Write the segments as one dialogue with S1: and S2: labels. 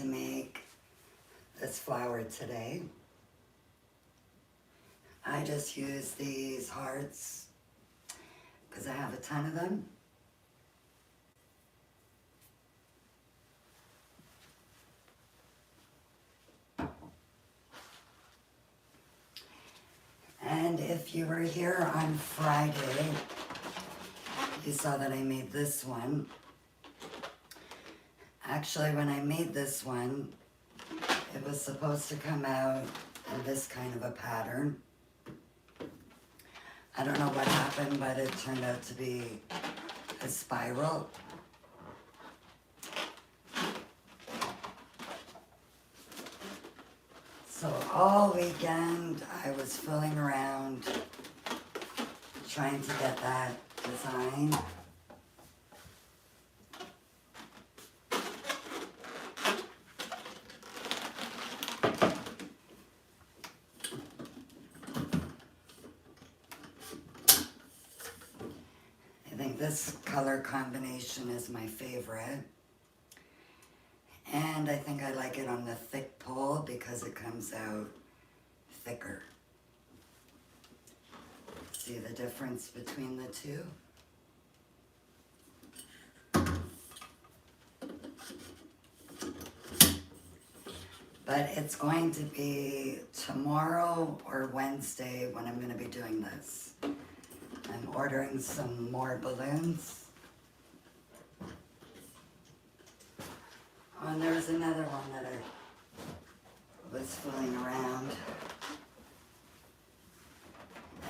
S1: to make this flower today. I just use these hearts because I have a ton of them. And if you were here on Friday, you saw that I made this one. Actually, when I made this one, it was supposed to come out in this kind of a pattern. I don't know what happened, but it turned out to be a spiral. So all weekend I was fooling around trying to get that design. I think this color combination is my favorite. And I think I like it on the thick pole because it comes out thicker. See the difference between the two? But it's going to be tomorrow or Wednesday when I'm going to be doing this. I'm ordering some more balloons. Oh, and there was another one that I was fooling around.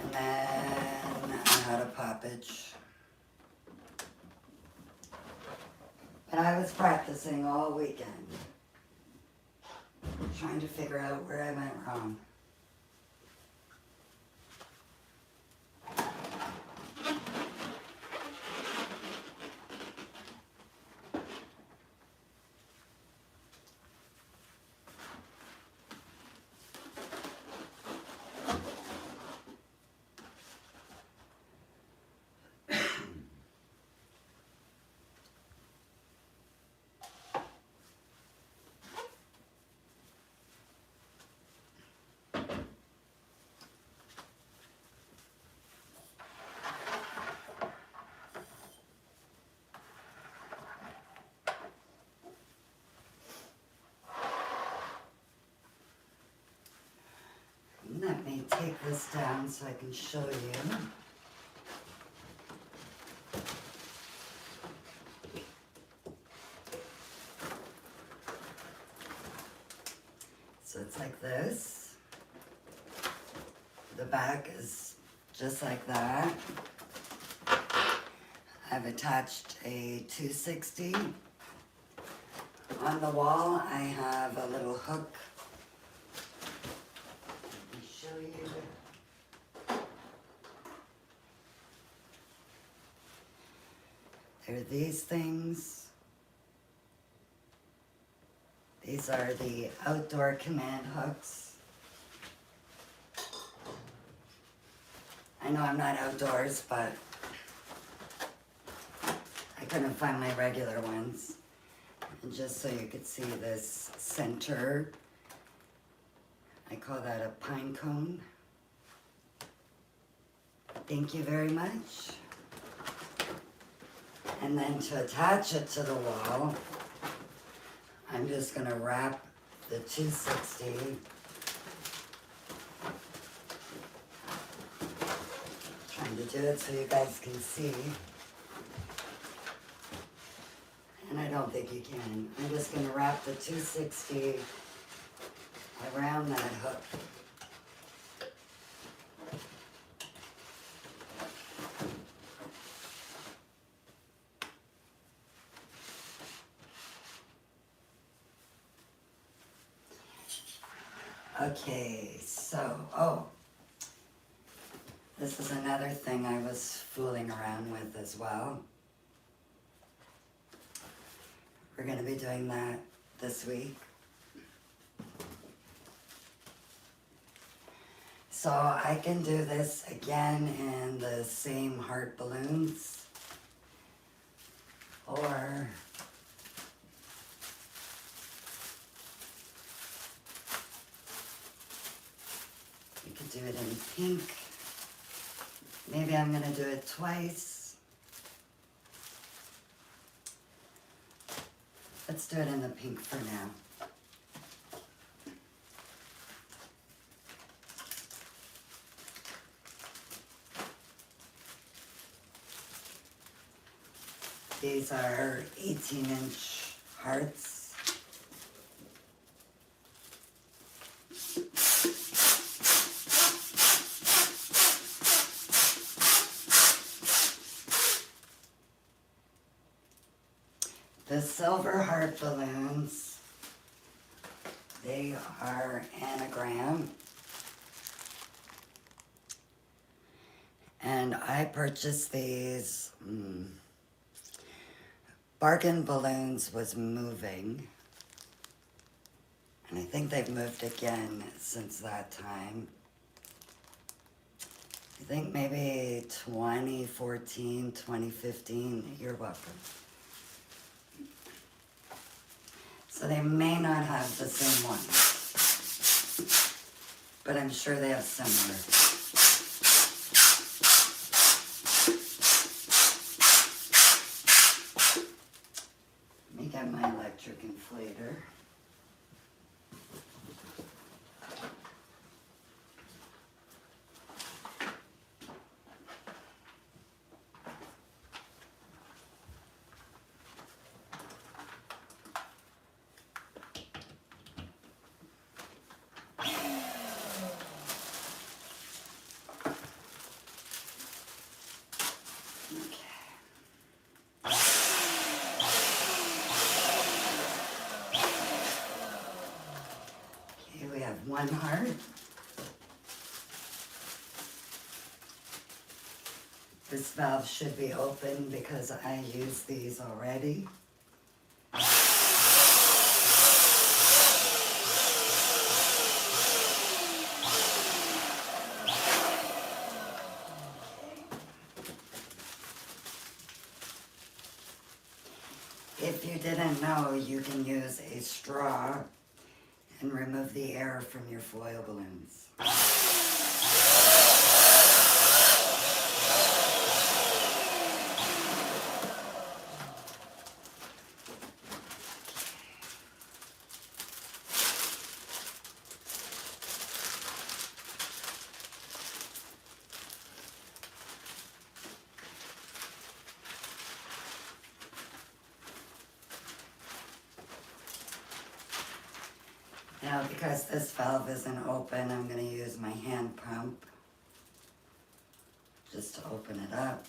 S1: And then I had a poppage. But I was practicing all weekend, trying to figure out where I went wrong. Let me take this down so I can show you. So it's like this. The back is just like that. I've attached a 260. On the wall, I have a little hook. Let me show you. There are these things. These are the outdoor command hooks. I know I'm not outdoors, but I couldn't find my regular ones. And just so you could see this center, I call that a pine cone. Thank you very much. And then to attach it to the wall, I'm just going to wrap the 260 trying to do it so you guys can see. And I don't think you can. I'm just going to wrap the 260 around that hook. Okay, so, this is another thing I was fooling around with as well. We're going to be doing that this week. So I can do this again in the same heart balloons, or You could do it in pink. Maybe I'm gonna do it twice. Let's do it in the pink for now. These are 18-inch hearts. The silver heart balloons, they are anagram. And I purchased these. Bargain Balloons was moving. And I think they've moved again since that time. I think maybe 2014, 2015. You're welcome. So they may not have the same one, but I'm sure they have similar. Let me get my electric inflator. One heart. This valve should be open because I used these already. If you didn't know, you can use a straw and remove the air from your foil balloons. Now, because this valve isn't open, I'm going to use my hand pump just to open it up.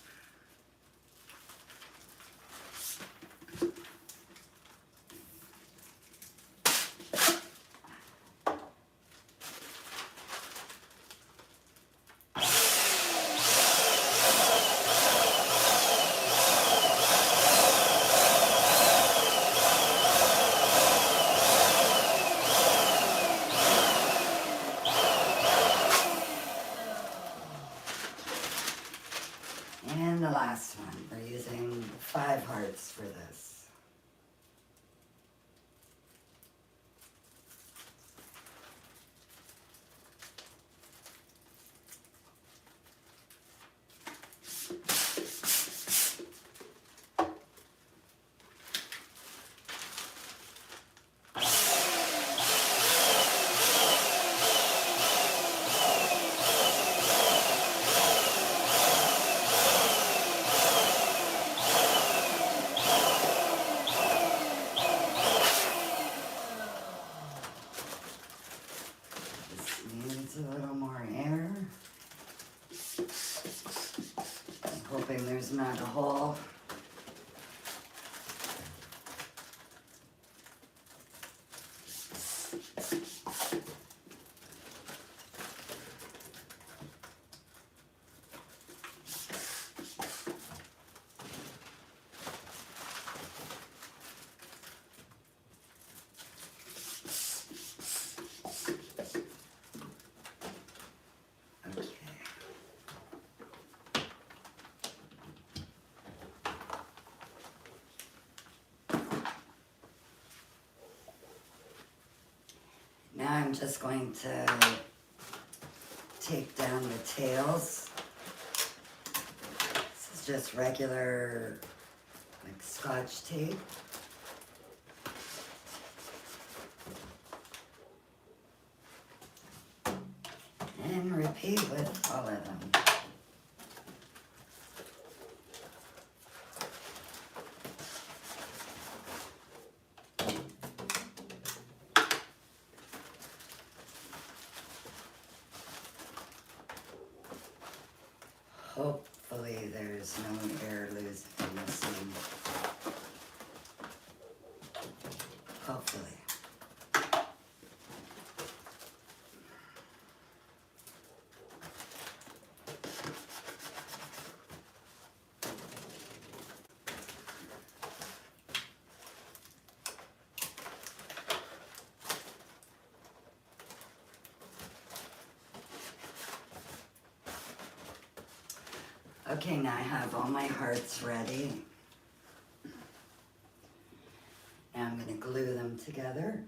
S1: And the last one, we're using 5 hearts for this. A little more air. I'm hoping there's not a hole. Now I'm just going to tape down the tails. This is just regular, like, Scotch tape. And repeat with all of them. Hopefully there's no air losing in this one. Hopefully. Okay, now I have all my hearts ready. Now I'm going to glue them together.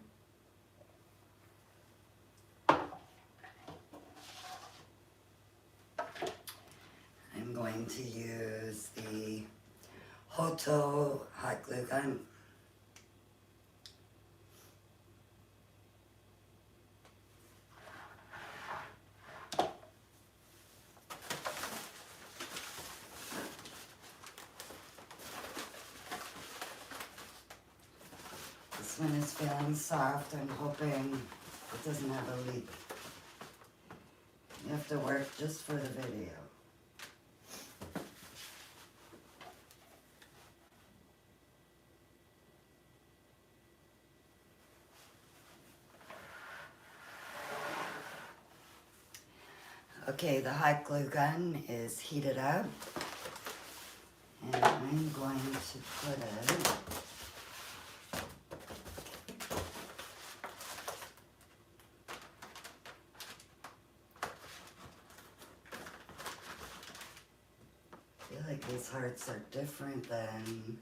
S1: I'm going to use the Hoto hot glue gun. This one is feeling soft. I'm hoping it doesn't have a leak. You have to work just for the video. Okay, the hot glue gun is heated up. And I'm going to put it I feel like these hearts are different than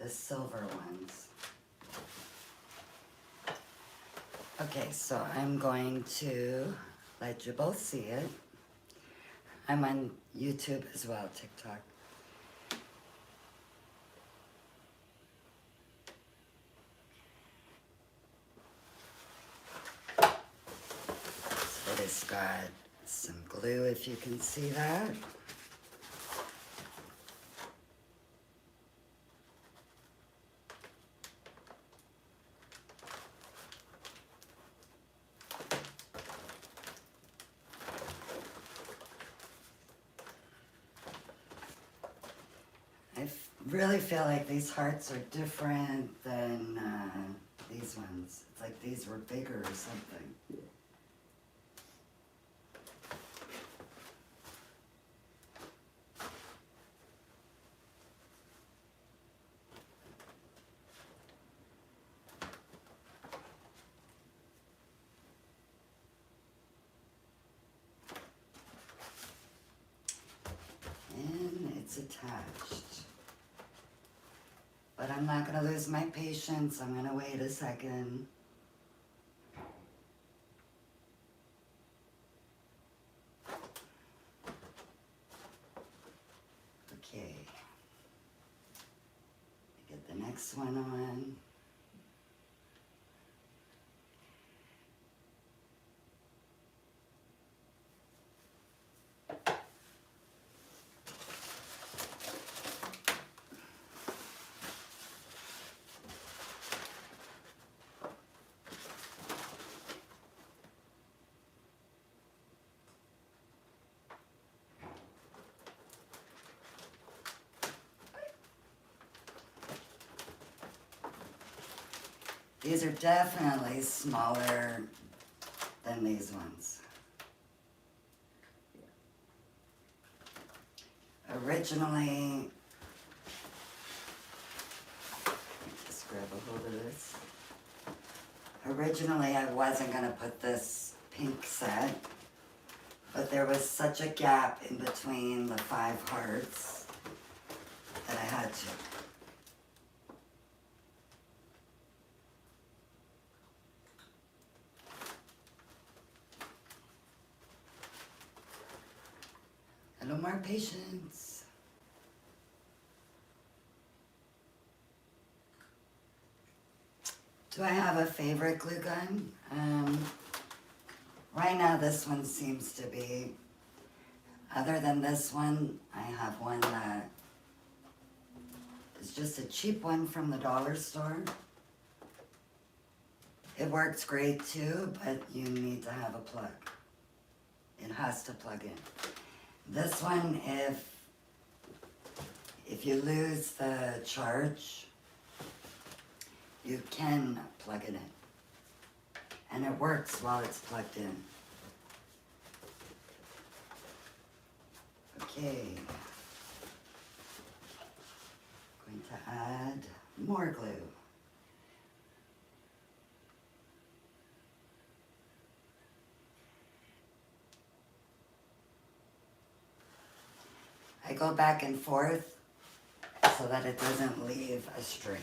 S1: the silver ones. Okay, so I'm going to let you both see it. I'm on YouTube as well, TikTok. So it's got some glue, if you can see that. Really feel like these hearts are different than these ones. It's like these were bigger or something. And it's attached. But I'm not going to lose my patience. I'm going to wait a second. Okay. Get the next one on. These are definitely smaller than these ones. Originally, just grab a hold of this. Originally, I wasn't going to put this pink set, but there was such a gap in between the 5 hearts that I had to. more patience. Do I have a favorite glue gun? Right now this one seems to be, other than this one, I have one that is just a cheap one from the dollar store. It works great too, but you need to have a plug. It has to plug in. This one, if you lose the charge, you can plug it in. And it works while it's plugged in. Okay. Going to add more glue. I go back and forth so that it doesn't leave a string.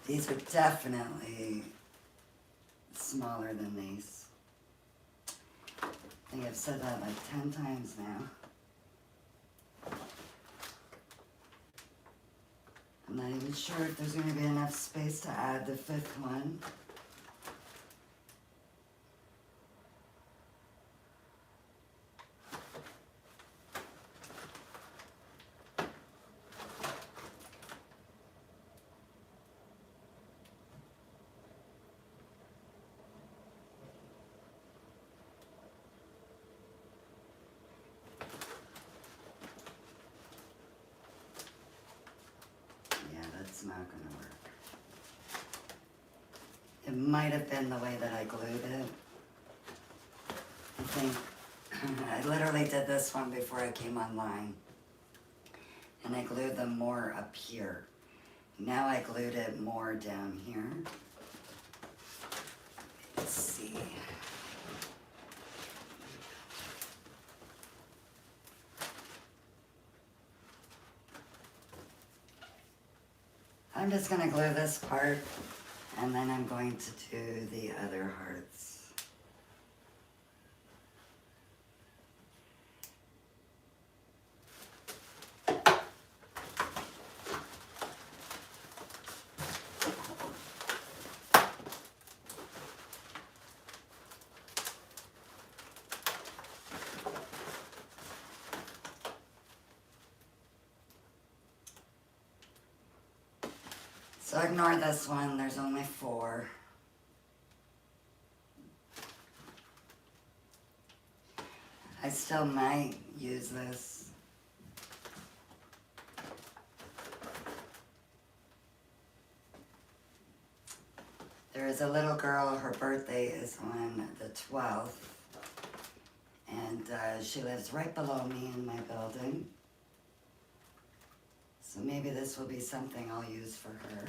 S1: These are definitely smaller than these. I think I've said that like 10 times now. I'm not even sure if there's going to be enough space to add the 5th one. It's not going to work. It might have been the way that I glued it. I think I literally did this one before I came online. And I glued them more up here. Now I glued it more down here. Let's see. I'm just going to glue this part, and then I'm going to do the other hearts. So ignore this one, there's only 4. I still might use this. There is a little girl, her birthday is on the 12th, and she lives right below me in my building. So maybe this will be something I'll use for her.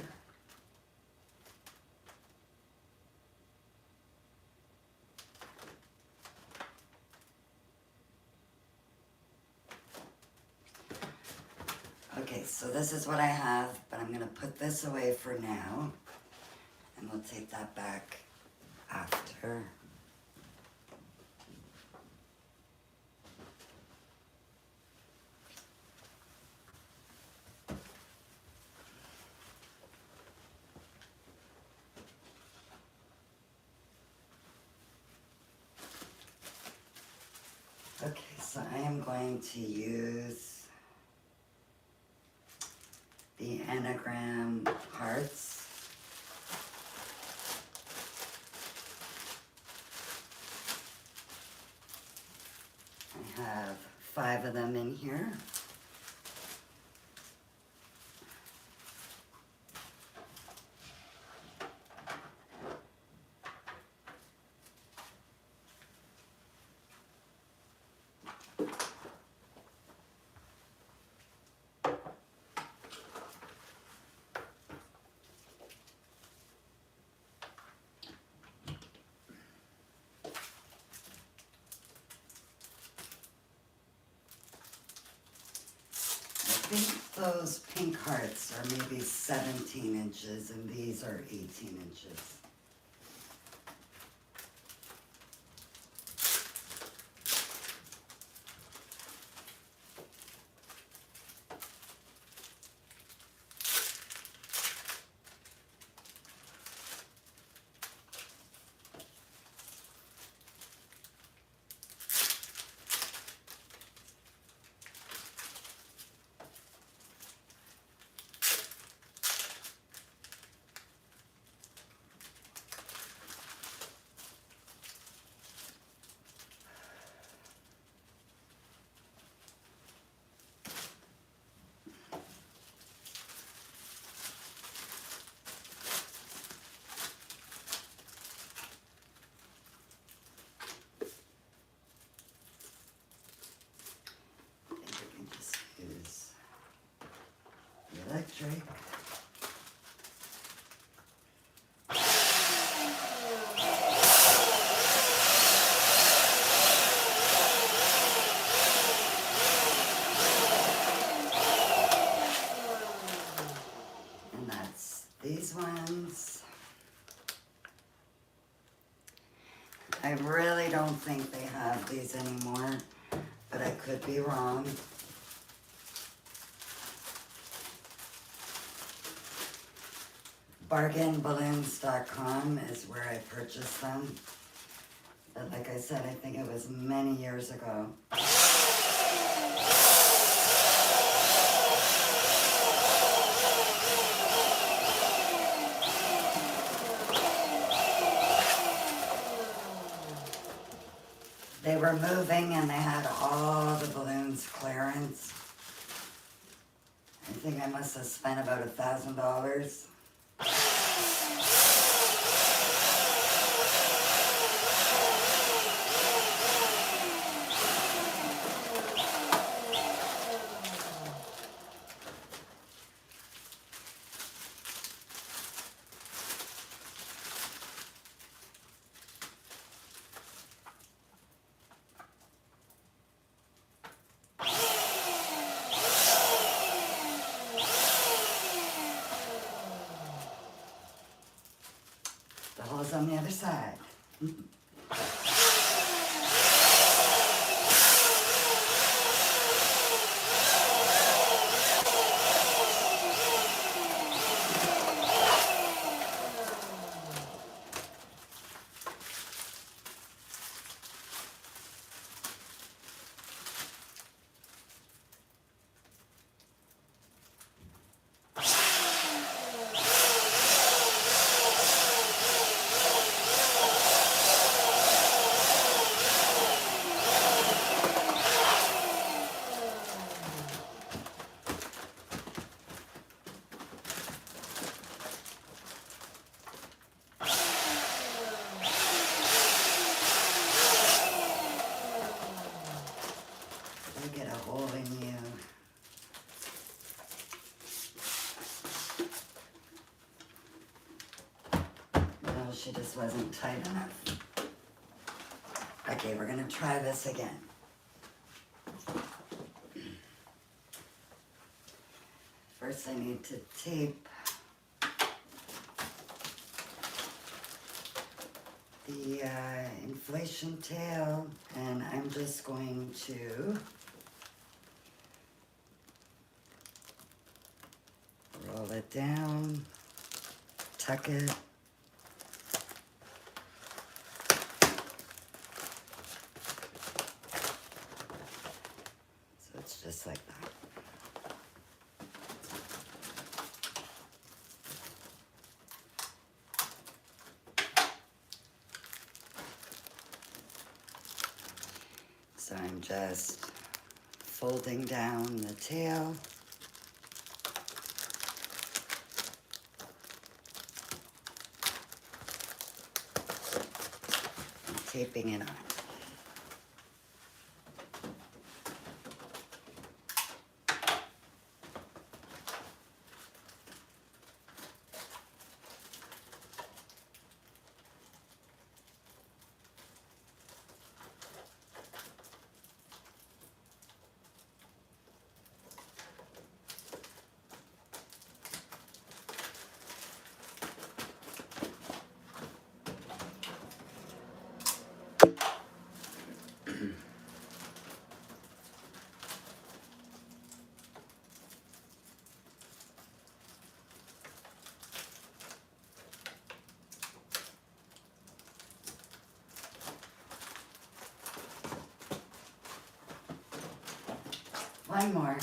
S1: Okay, so this is what I have, but I'm going to put this away for now, and we'll take that back after. Okay, so I am going to use the anagram hearts. I have 5 of them in here. those pink hearts are maybe 17 inches and these are 18 inches. Electric. And that's these ones. I really don't think they have these anymore, but I could be wrong. Bargainballoons.com is where I purchased them. But like I said, I think it was many years ago. They were moving and they had all the balloons clearance. I think I must have spent about $1,000. The hole's on the other side. Get a hole in you. No, she just wasn't tight enough. Okay, we're gonna try this again. First I need to tape the inflation tail, and I'm just going to roll it down, tuck it. So it's just like that. So I'm just folding down the tail. And taping it on. One more.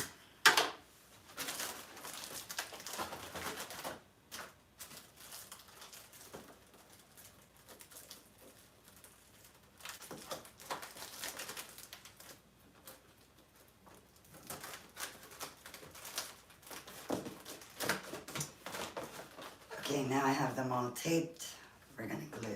S1: Okay, now I have them all taped. We're gonna glue.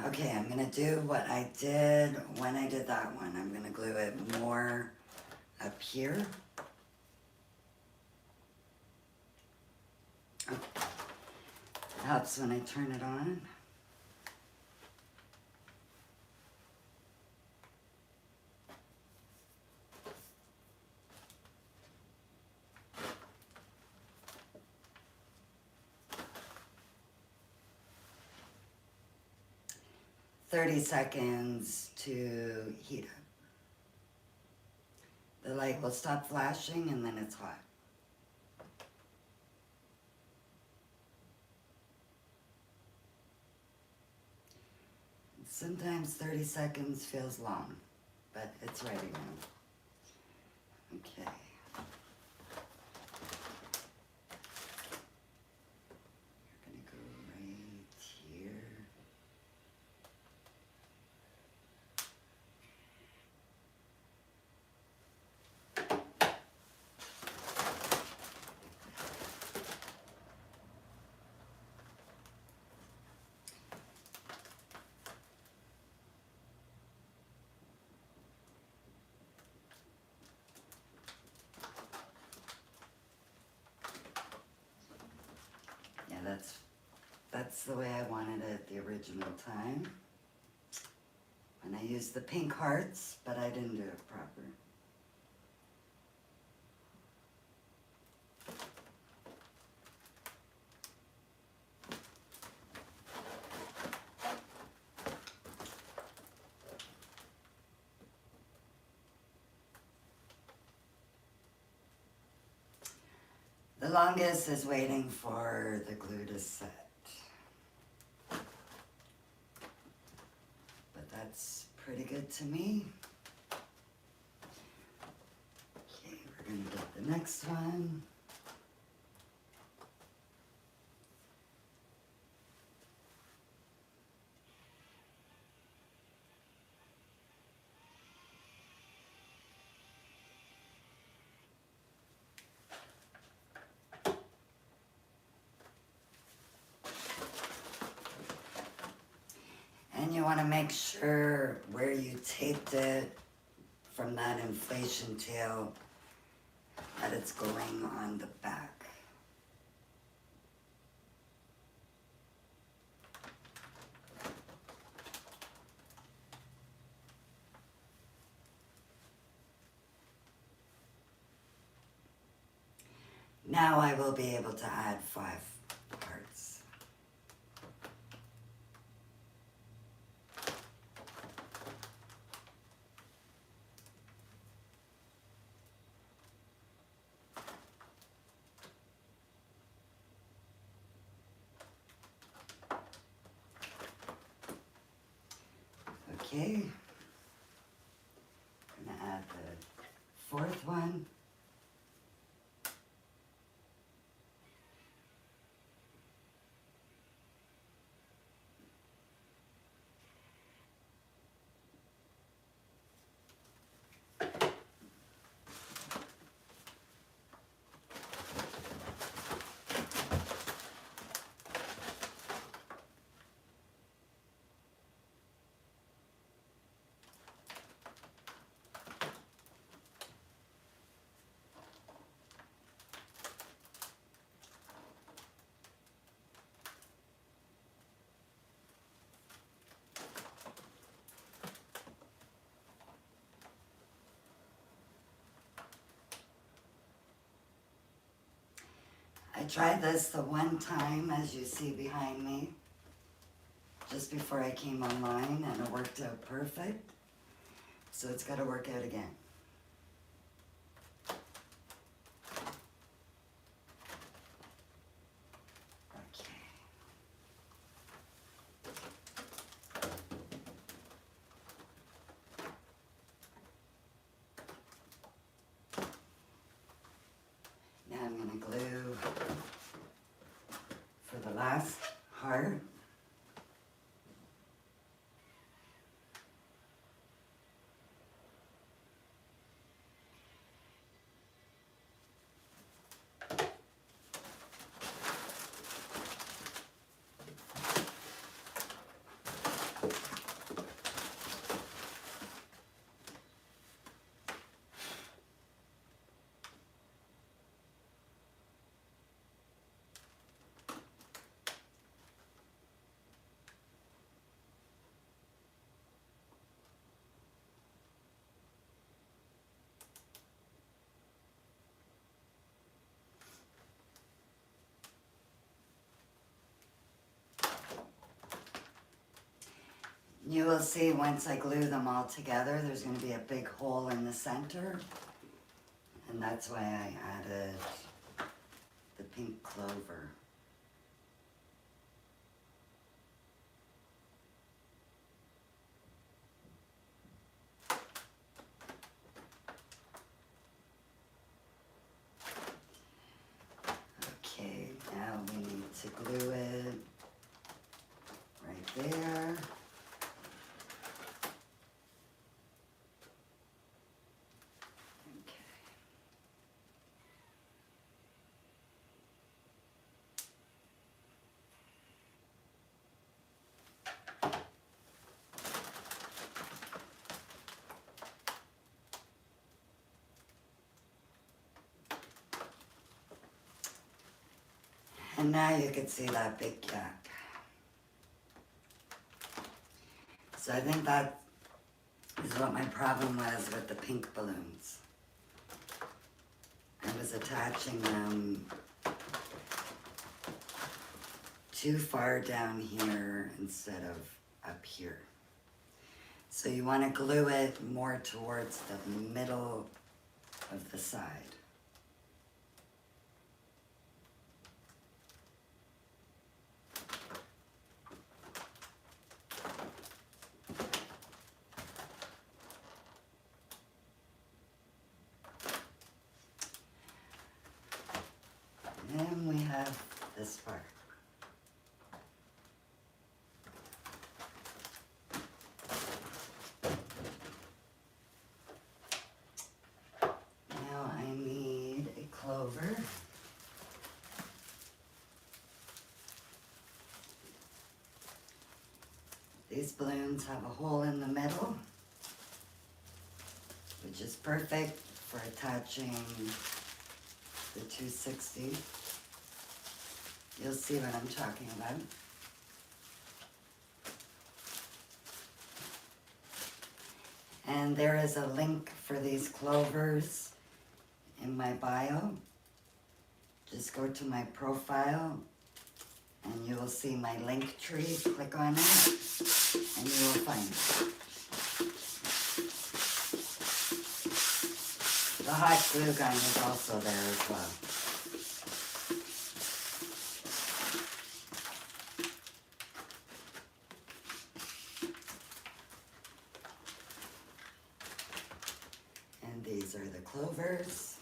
S1: Okay, I'm gonna do what I did when I did that one. I'm gonna glue it more up here. Oh, helps when I turn it on. $30 to heat up. The light will stop flashing and then it's hot. Sometimes 30 seconds feels long, but it's ready now. Okay. You're gonna go right here. Yeah, that's the way I wanted it the original time. And I used the pink hearts, but I didn't do it proper. The longest is waiting for the glue to set. But that's pretty good to me. Okay, we're gonna get the next one. And you want to make sure where you taped it from that inflation tail that it's going on the back. Now I will be able to add 5 parts. Okay, I'm gonna add the 4th one. I tried this the one time, as you see behind me, just before I came online, and it worked out perfect. So it's got to work out again. Okay. Now I'm going to glue for the last heart. You will see once I glue them all together, there's going to be a big hole in the center. And that's why I added the pink clover. Okay, now we need to glue it right there. And now you can see that big gap. So I think that is what my problem was with the pink balloons. I was attaching them too far down here instead of up here. So you want to glue it more towards the middle of the side. And we have this part. Now I need a clover. These balloons have a hole in the middle, which is perfect for attaching the 260. You'll see what I'm talking about. And there is a link for these clovers in my bio. Just go to my profile and you will see my link tree. Click on it and you will find it. The hot glue gun is also there as well. And these are the clovers.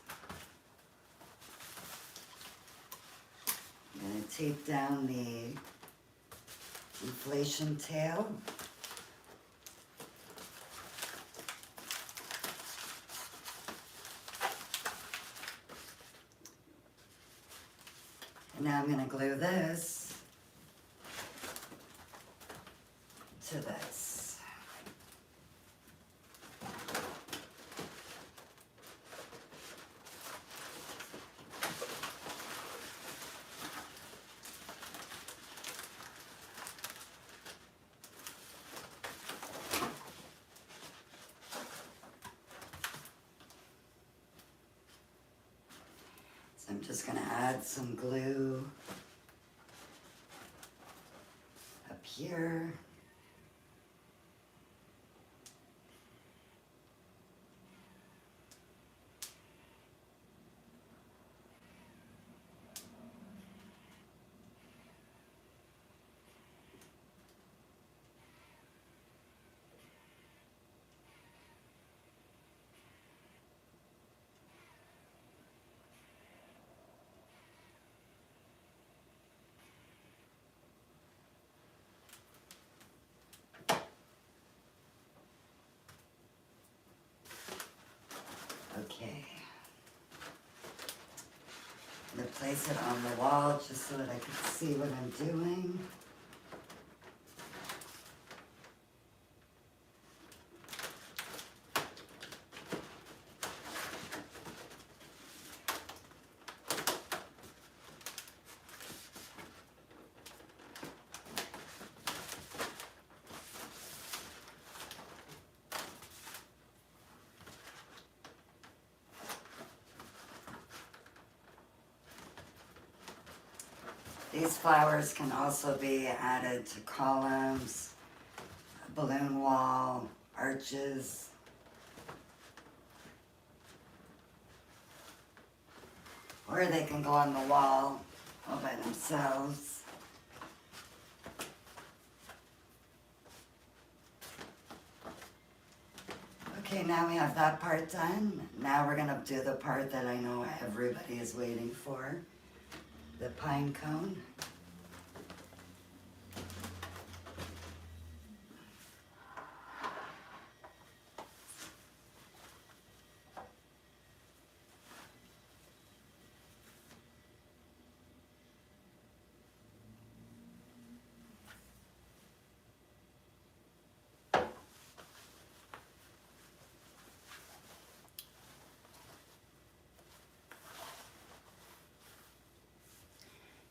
S1: I'm going to tape down the inflation tail. And now I'm going to glue this to this. I'm I'm just gonna add some glue up here. Okay. I'm gonna place it on the wall just so that I can see what I'm doing. These flowers can also be added to columns, a balloon wall, arches. Or they can go on the wall all by themselves. Okay, now we have that part done. Now we're gonna do the part that I know everybody is waiting for, the pine cone.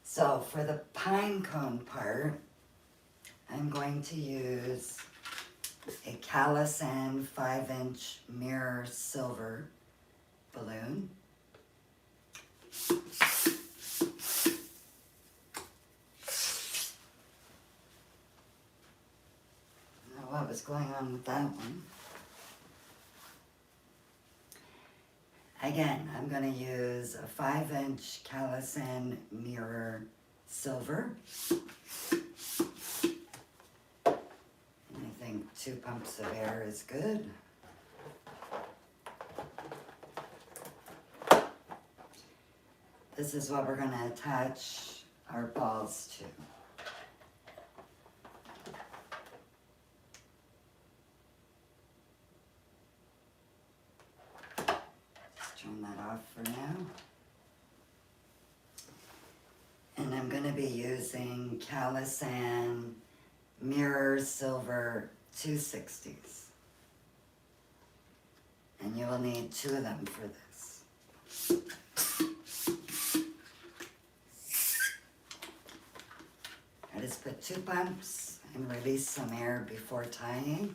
S1: So for the pine cone part, I'm going to use a Calisan 5-inch mirror silver balloon. Now what was going on with that one? Again, I'm going to use a 5-inch Calisan mirror silver. And I think 2 pumps of air is good. This is what we're going to attach our balls to. Turn that off for now. And I'm going to be using Calisan Mirror Silver 260s. And you will need 2 of them for this. I just put 2 pumps and release some air before tying.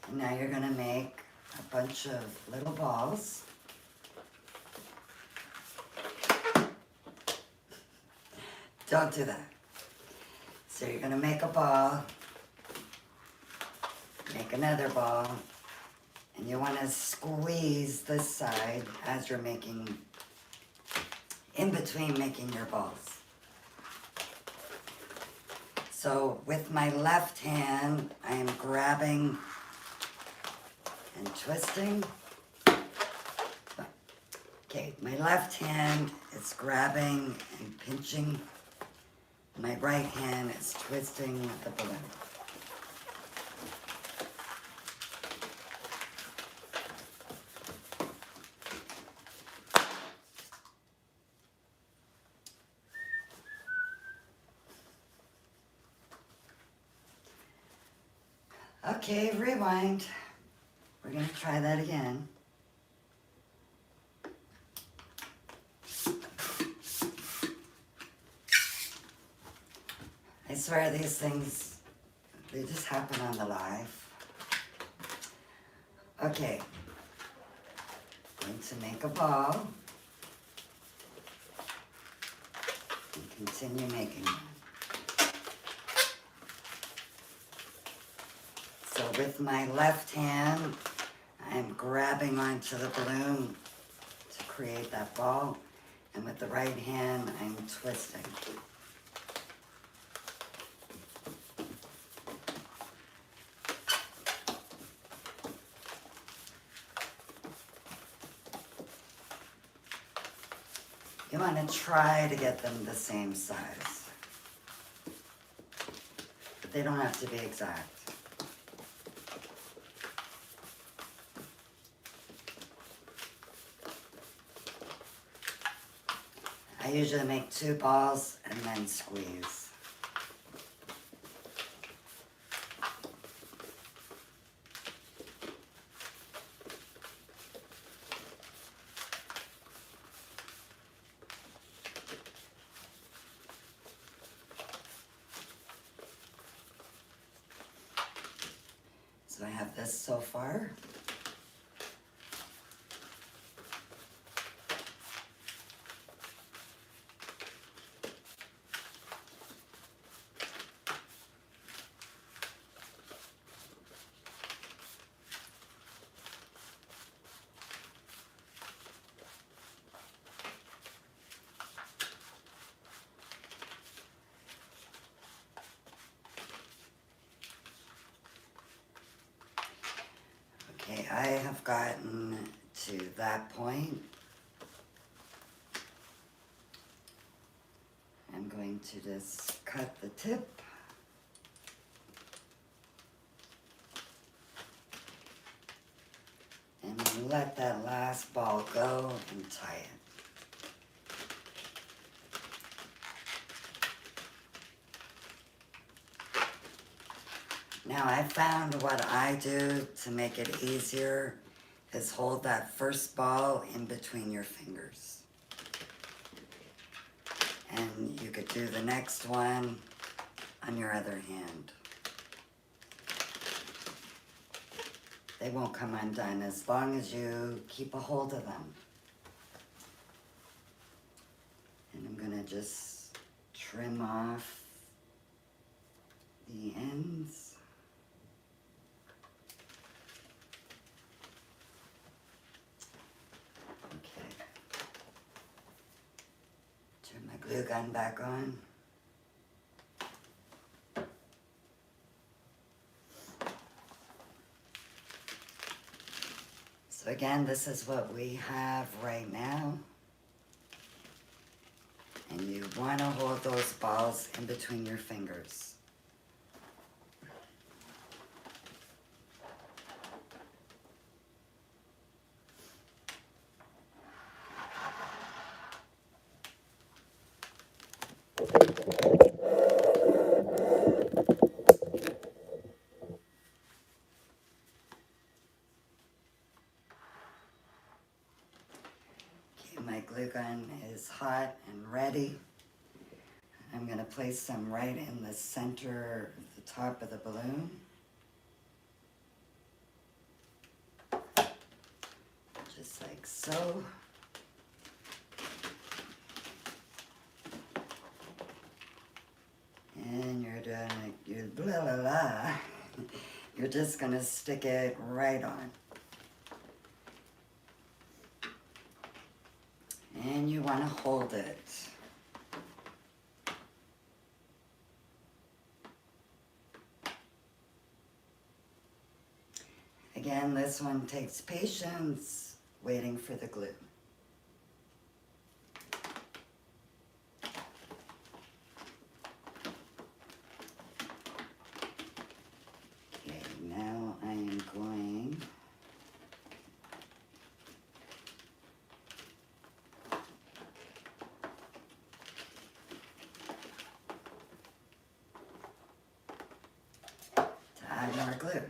S1: And now you're going to make a bunch of little balls. Don't do that. So you're going to make a ball, make another ball, and you want to squeeze this side as you're making, in between making your balls. So with my left hand, I am grabbing and twisting. Okay, my left hand is grabbing and pinching. My right hand is twisting the balloon. Okay, rewind. We're going to try that again. I swear these things, they just happen on the live. Okay. going to make a ball and continue making them. So with my left hand, I'm grabbing onto the balloon to create that ball, and with the right hand, I'm twisting. You want to try to get them the same size, but they don't have to be exact. I usually make 2 balls and then squeeze. So I have this so far. Okay, I have gotten to that point. I'm going to just cut the tip. And then let that last ball go and tie it. Now I found what I do to make it easier is hold that first ball in between your fingers. And you could do the next one on your other hand. They won't come undone as long as you keep a hold of them. And I'm gonna just trim off the ends. Turn my glue gun back on. So again, this is what we have right now. And you want to hold those balls in between your fingers. My glue gun is hot and ready. I'm going to place some right in the center of the top of the balloon. Just like so. And you're doing like, you blah blah blah. You're just going to stick it right on. And you want to hold it. Again, this one takes patience, waiting for the glue. Okay, now I am going to add more glue.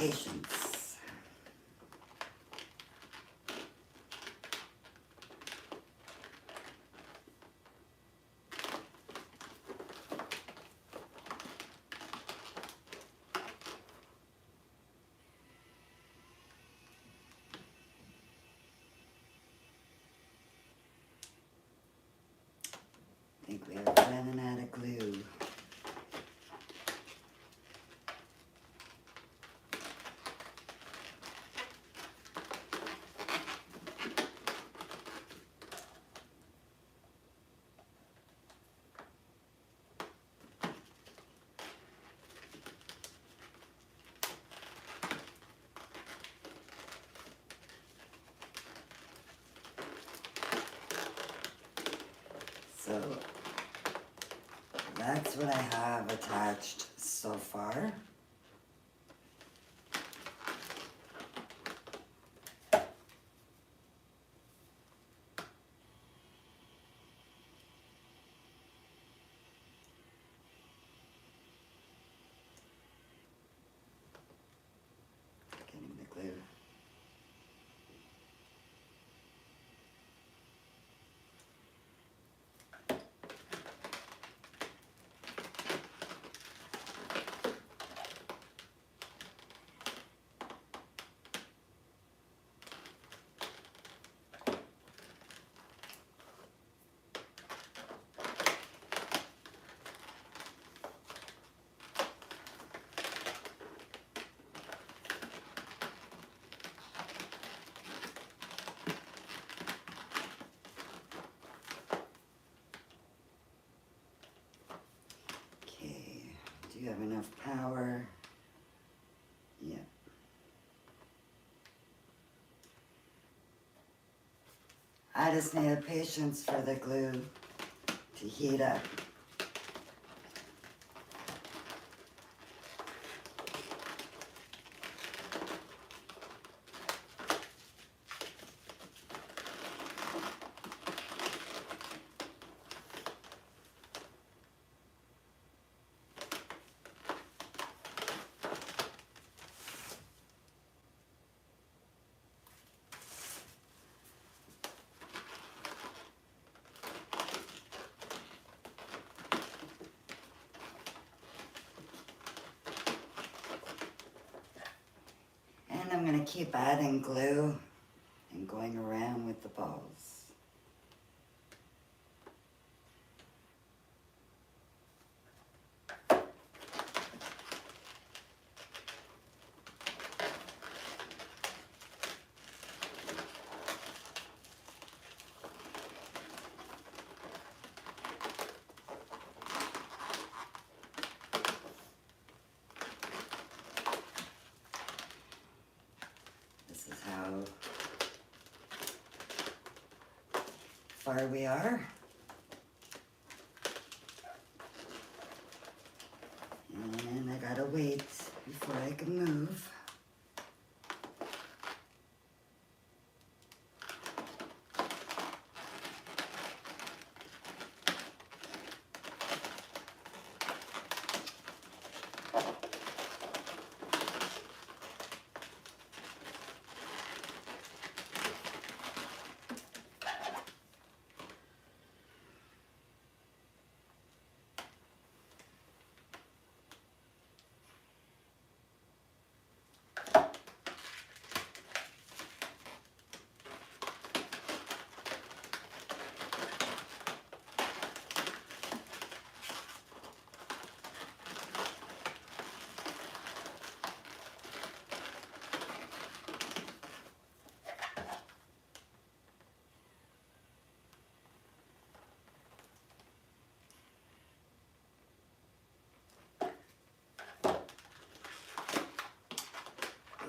S1: patience. I think we are running out of glue. So that's what I have attached so far. Getting the glue. Okay, do you have enough power? Yeah. I just needed patience for the glue to heat up. And I'm going to keep adding glue and going around with the balls. This is how far we are. And I gotta wait before I can move.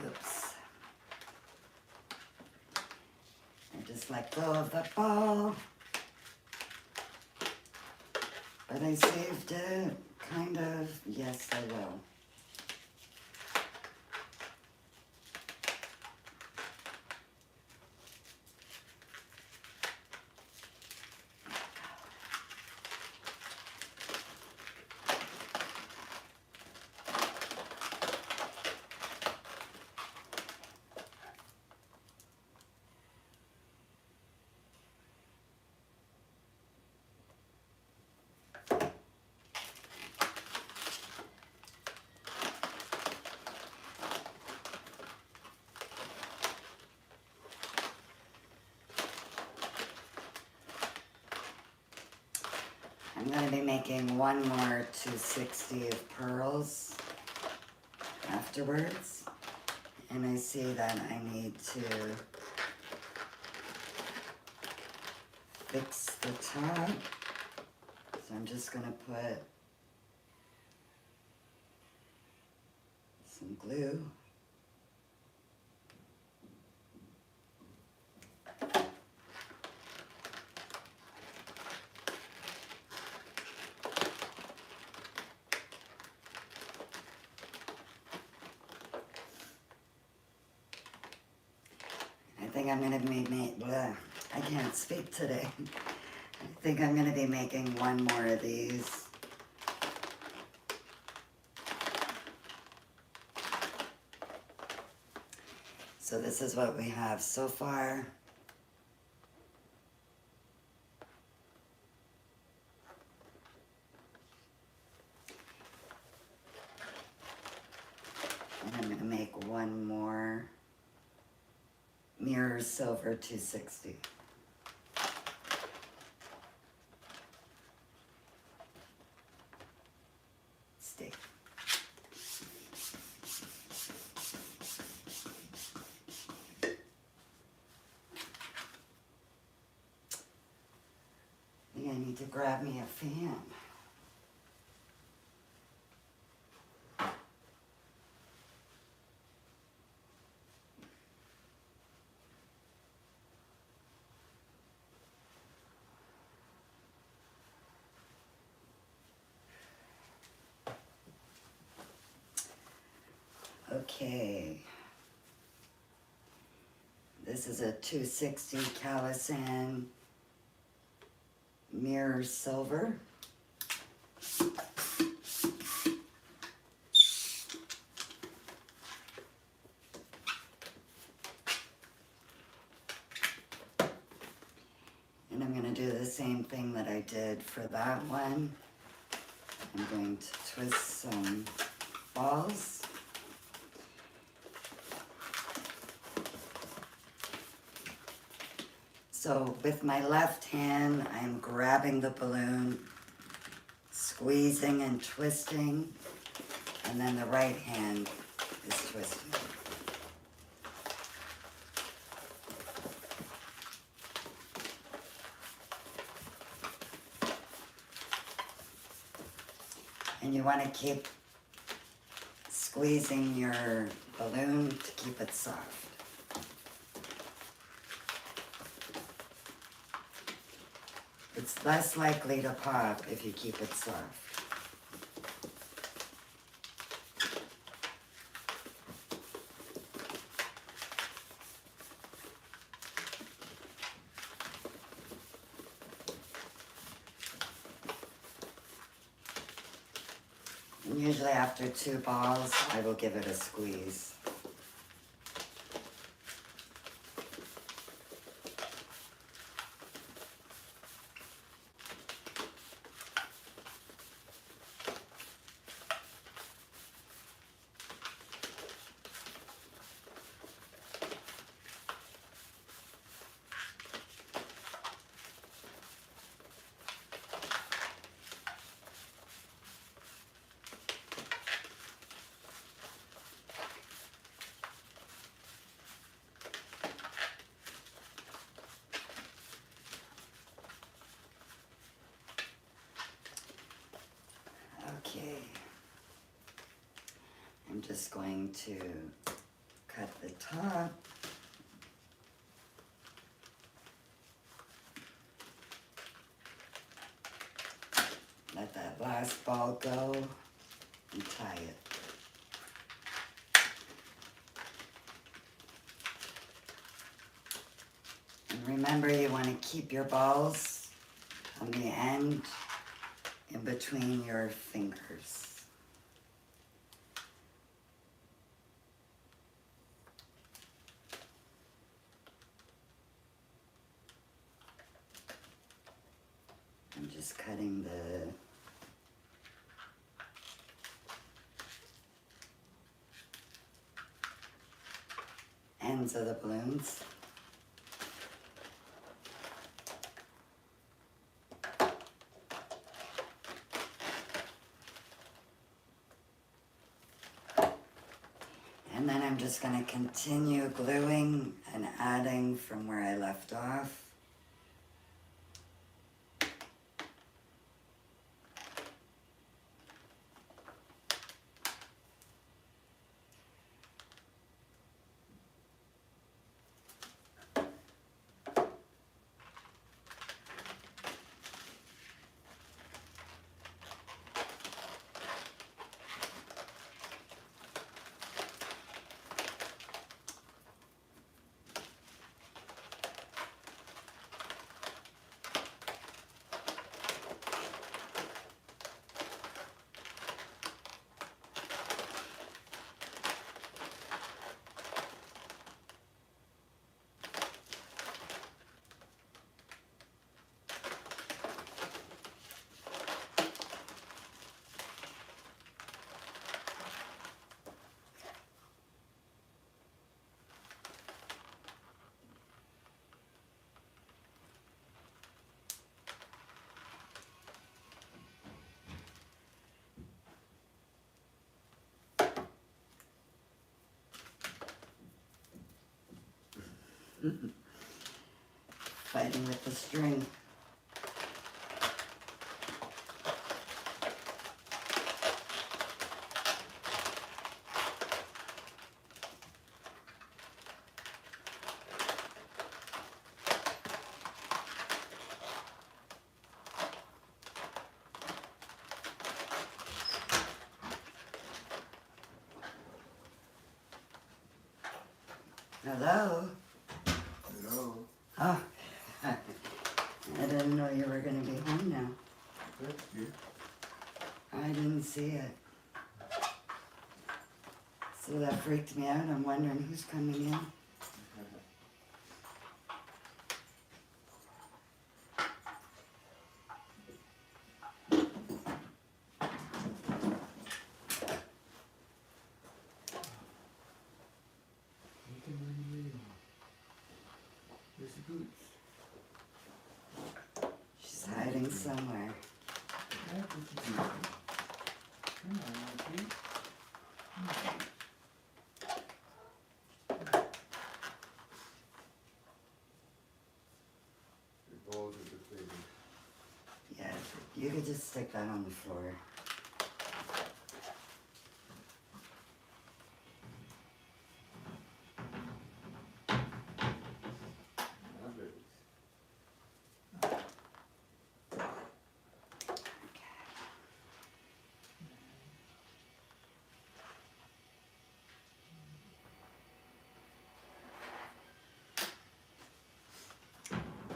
S1: Oops. I just let go of the ball. But I saved it, kind of. Yes, I will. going to be making one more 260 of pearls afterwards. And I see that I need to fix the top. So I'm just going to put some glue. I think I'm going to be I can't speak today. I think I'm going to be making one more of these. So this is what we have so far. And I'm going to make one more mirror silver 260. Stick. I think I need to grab me a fan. Okay, this is a 260 Calisan mirror silver. And I'm going to do the same thing that I did for that one. I'm going to twist some balls. So with my left hand, I'm grabbing the balloon, squeezing and twisting, and then the right hand is twisting. And you want to keep squeezing your balloon to keep it soft. It's less likely to pop if you keep it soft. And usually after 2 balls, I will give it a squeeze. Okay, I'm just going to cut the top. Let that last ball go and tie it. And remember, you want to keep your balls on the end in between your fingers. I'm just cutting the ends of the balloons. And then I'm just going to continue gluing and adding from where I left off. Fighting with the string. Hello?
S2: Hello.
S1: Oh, I didn't know you were going to be home now.
S2: That's good.
S1: I didn't see it. So that freaked me out. I'm wondering who's coming in.
S2: Where's the boots?
S1: She's hiding somewhere.
S2: Yeah, where's the boots? Come on, okay? The balls of the baby.
S1: Yeah, you could just stick that on the floor.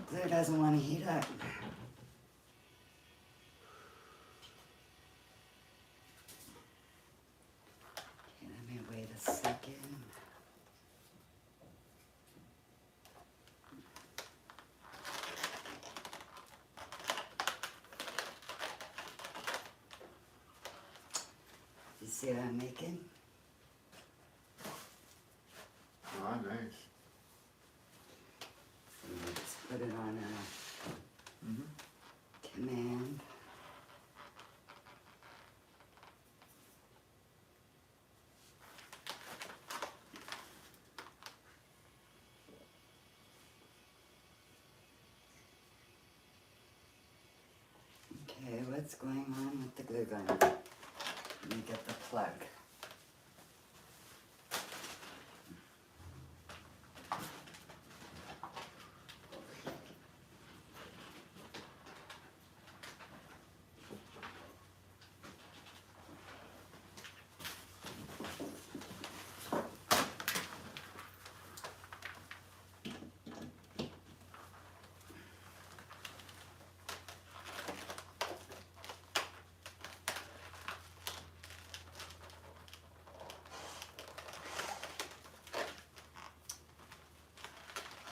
S1: Glue doesn't want to heat up. Okay, let me wait a second. You see what I'm making?
S2: Ah, nice.
S1: Let's put it on a command. Okay, what's going on with the glue gun? Let me get the plug.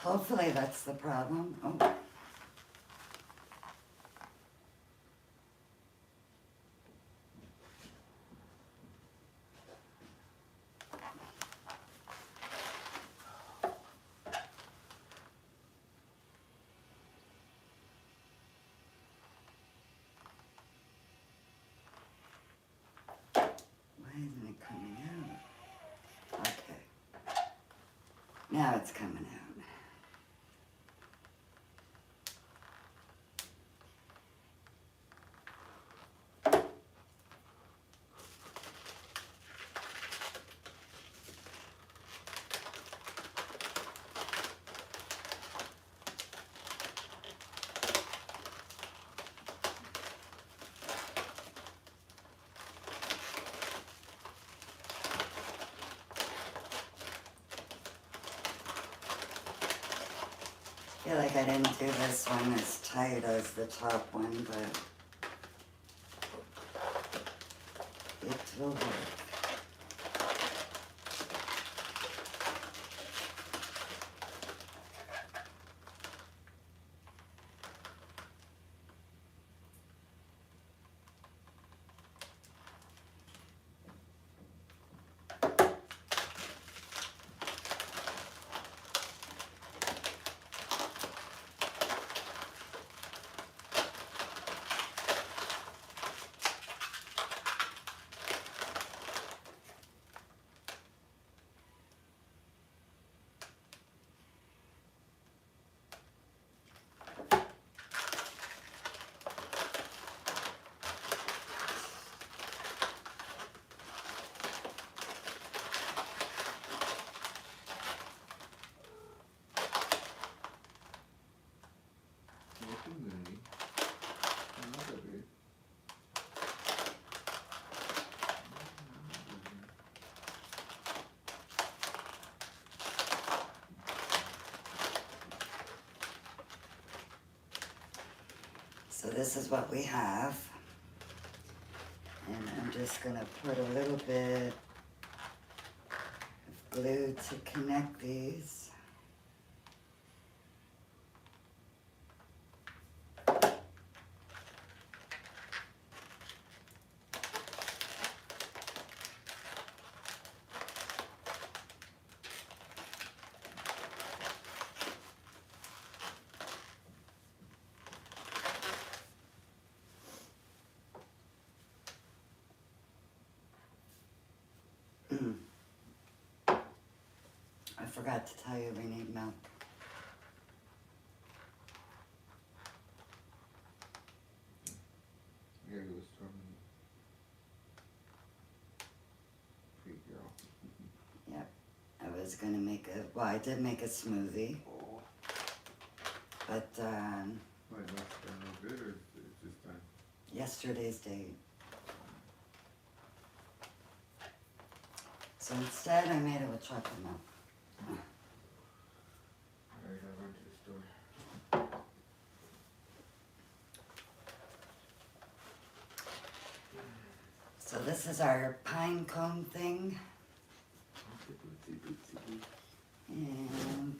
S1: Hopefully that's the problem. Oh. Why isn't it coming out? Okay. Now it's coming out. I feel like I didn't do this one as tight as the top one, but it will work.
S2: Nothing really. Not that big.
S1: So this is what we have. And I'm just gonna put a little bit of glue to connect these. I forgot to tell you we need milk.
S2: I gotta go to the store. Free girl.
S1: Yep. I was gonna make well, I did make a smoothie. But
S2: Why, that's no good, or it's just time?
S1: yesterday's date. So instead I made it with chocolate milk.
S2: Alright, I'll run to the store.
S1: So this is our pine cone thing.
S2: Bootsy, bootsy, bootsy.
S1: And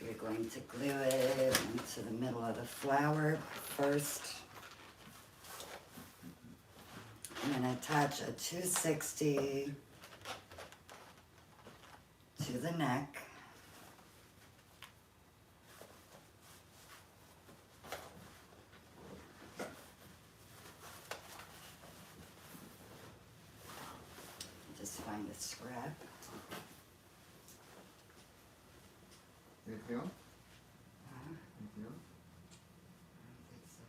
S1: we're going to glue it into the middle of the flower first. I'm going to attach a 260 to the neck. Just find a scrap.
S2: Anything else?
S1: Uh,
S2: Anything else?
S1: I don't think so.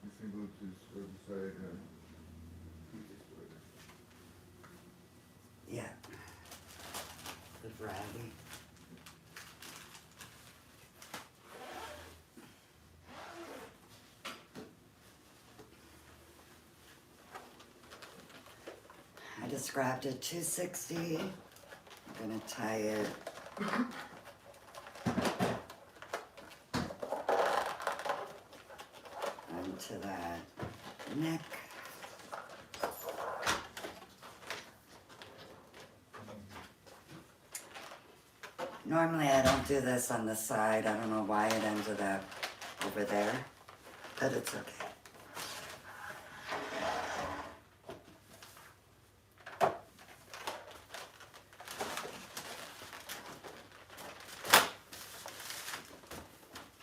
S2: This thing goes to beside, pizza store there.
S1: Yeah. The variety. I just grabbed a 260. I'm gonna tie it onto that neck. Normally I don't do this on the side. I don't know why it ended up over there, but it's okay.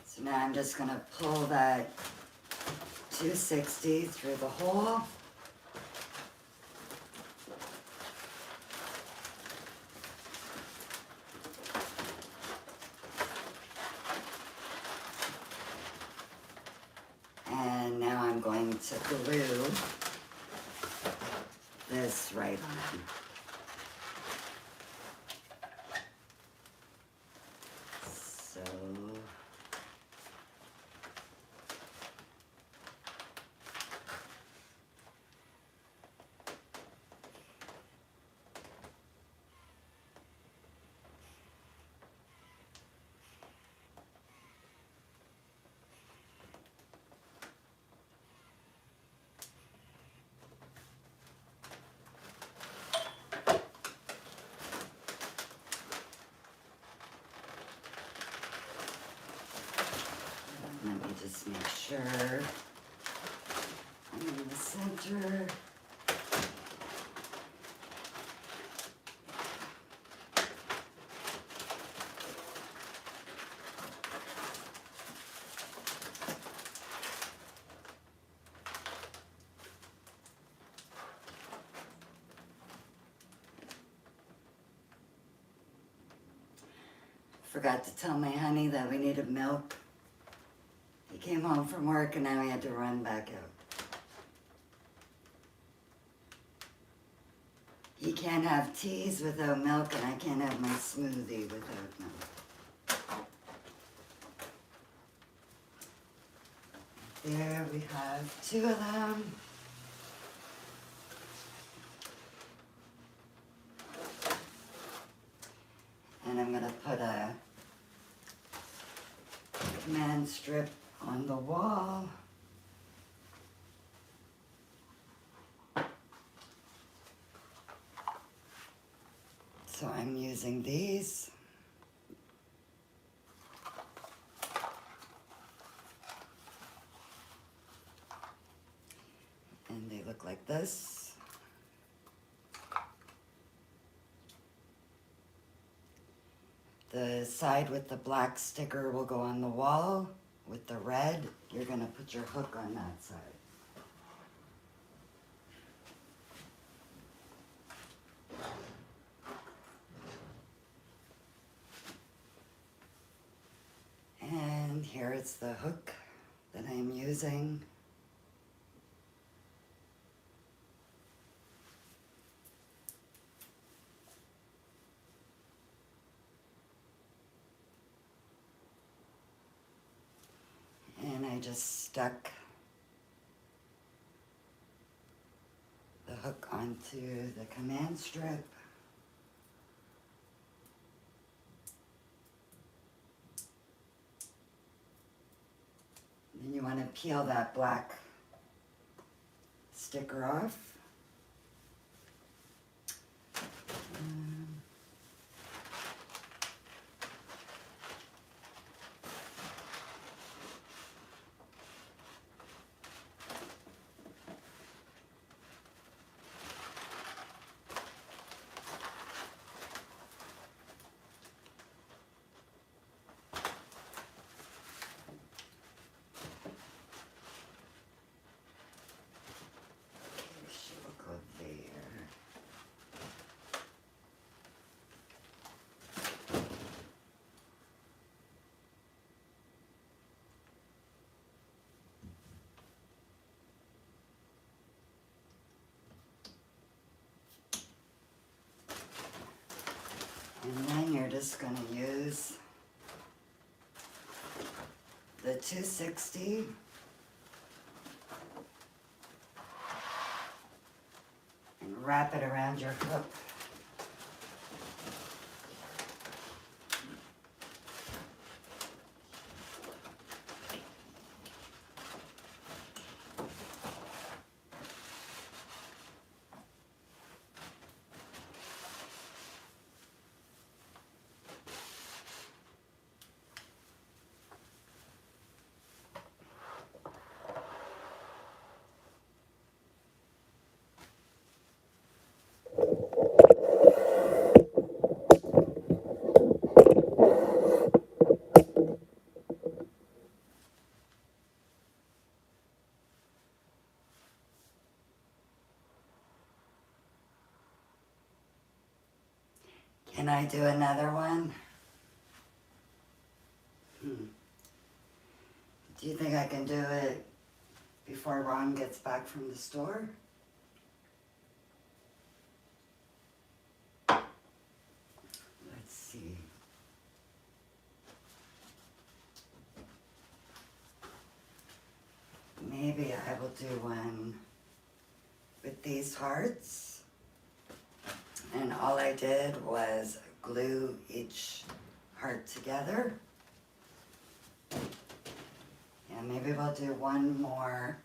S1: So now I'm just gonna pull that 260 through the hole. And now I'm going to glue this right on. So let me just make sure I'm in the center. Forgot to tell my honey that we needed milk. He came home from work and now he had to run back out. He can't have teas without milk and I can't have my smoothie without milk. There we have 2 of them. And I'm gonna put a command strip on the wall. So I'm using these. And they look like this. The side with the black sticker will go on the wall. With the red, you're gonna put your hook on that side. And here is the hook that I'm using. And I just stuck the hook onto the command strip. Then you want to peel that black sticker off. She will go there. And then you're just going to use the 260 and wrap it around your hook. Can I do another one? Do you think I can do it before Ron gets back from the store? Let's see. Maybe I will do one with these hearts. And all I did was glue each heart together. Yeah, maybe we'll do one more.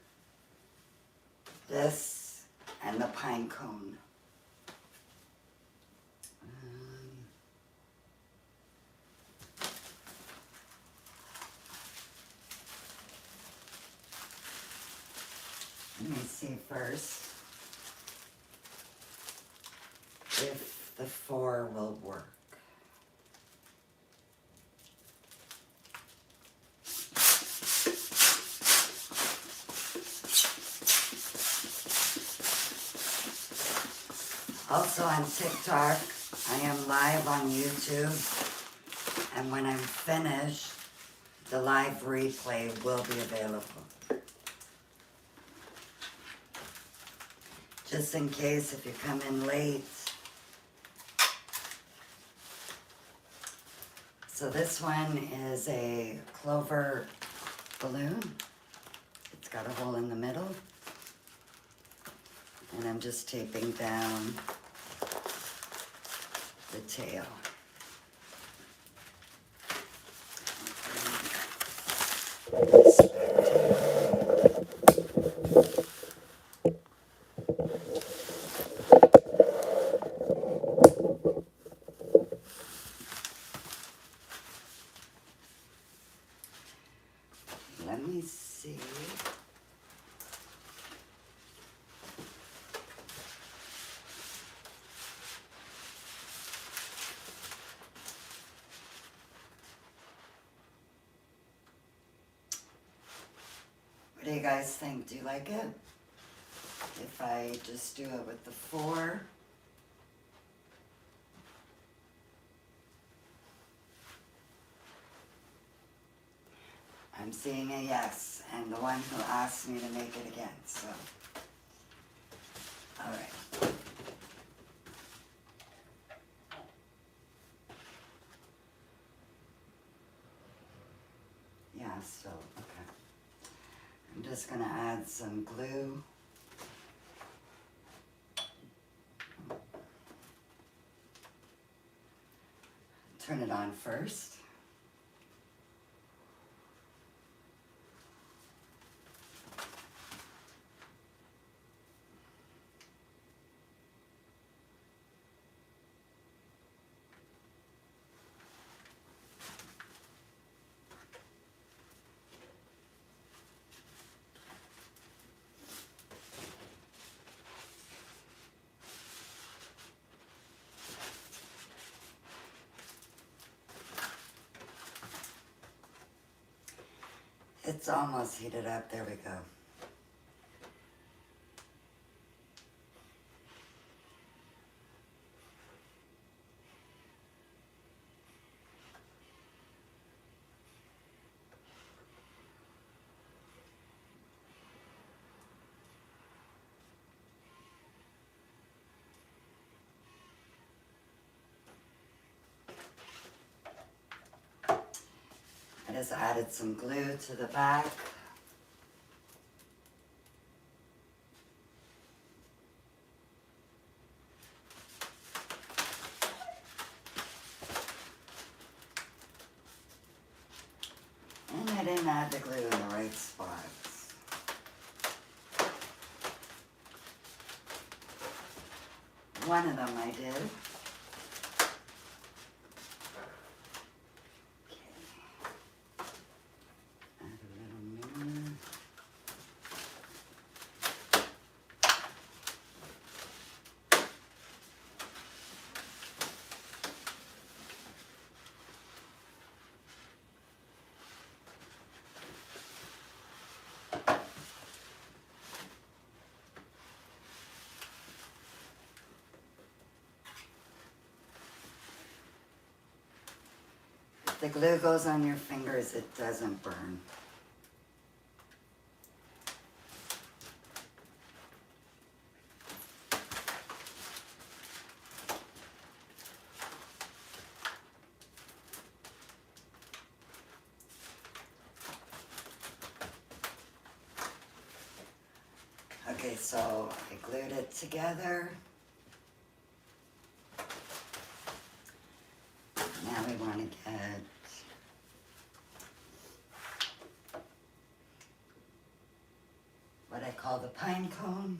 S1: This and the pine cone. Let me see first if the 4 will work. Also on TikTok, I am live on YouTube, and when I'm finished, the live replay will be available. Just in case if you come in late. So this one is a clover balloon. It's got a hole in the middle. And I'm just taping down the tail. Let me see. What do you guys think? Do you like it? If I just do it with the 4. I'm seeing a yes, and the one who asked me to make it again, so. All right. Yeah, so, okay. I'm just gonna add some glue. Turn it on first. It's almost heated up. There we go. I just added some glue to the back. And I didn't add the glue in the right spots. One of them I did. If the glue goes on your fingers, it doesn't burn. Okay, so I glued it together. Now we want to get what I call the pine cone.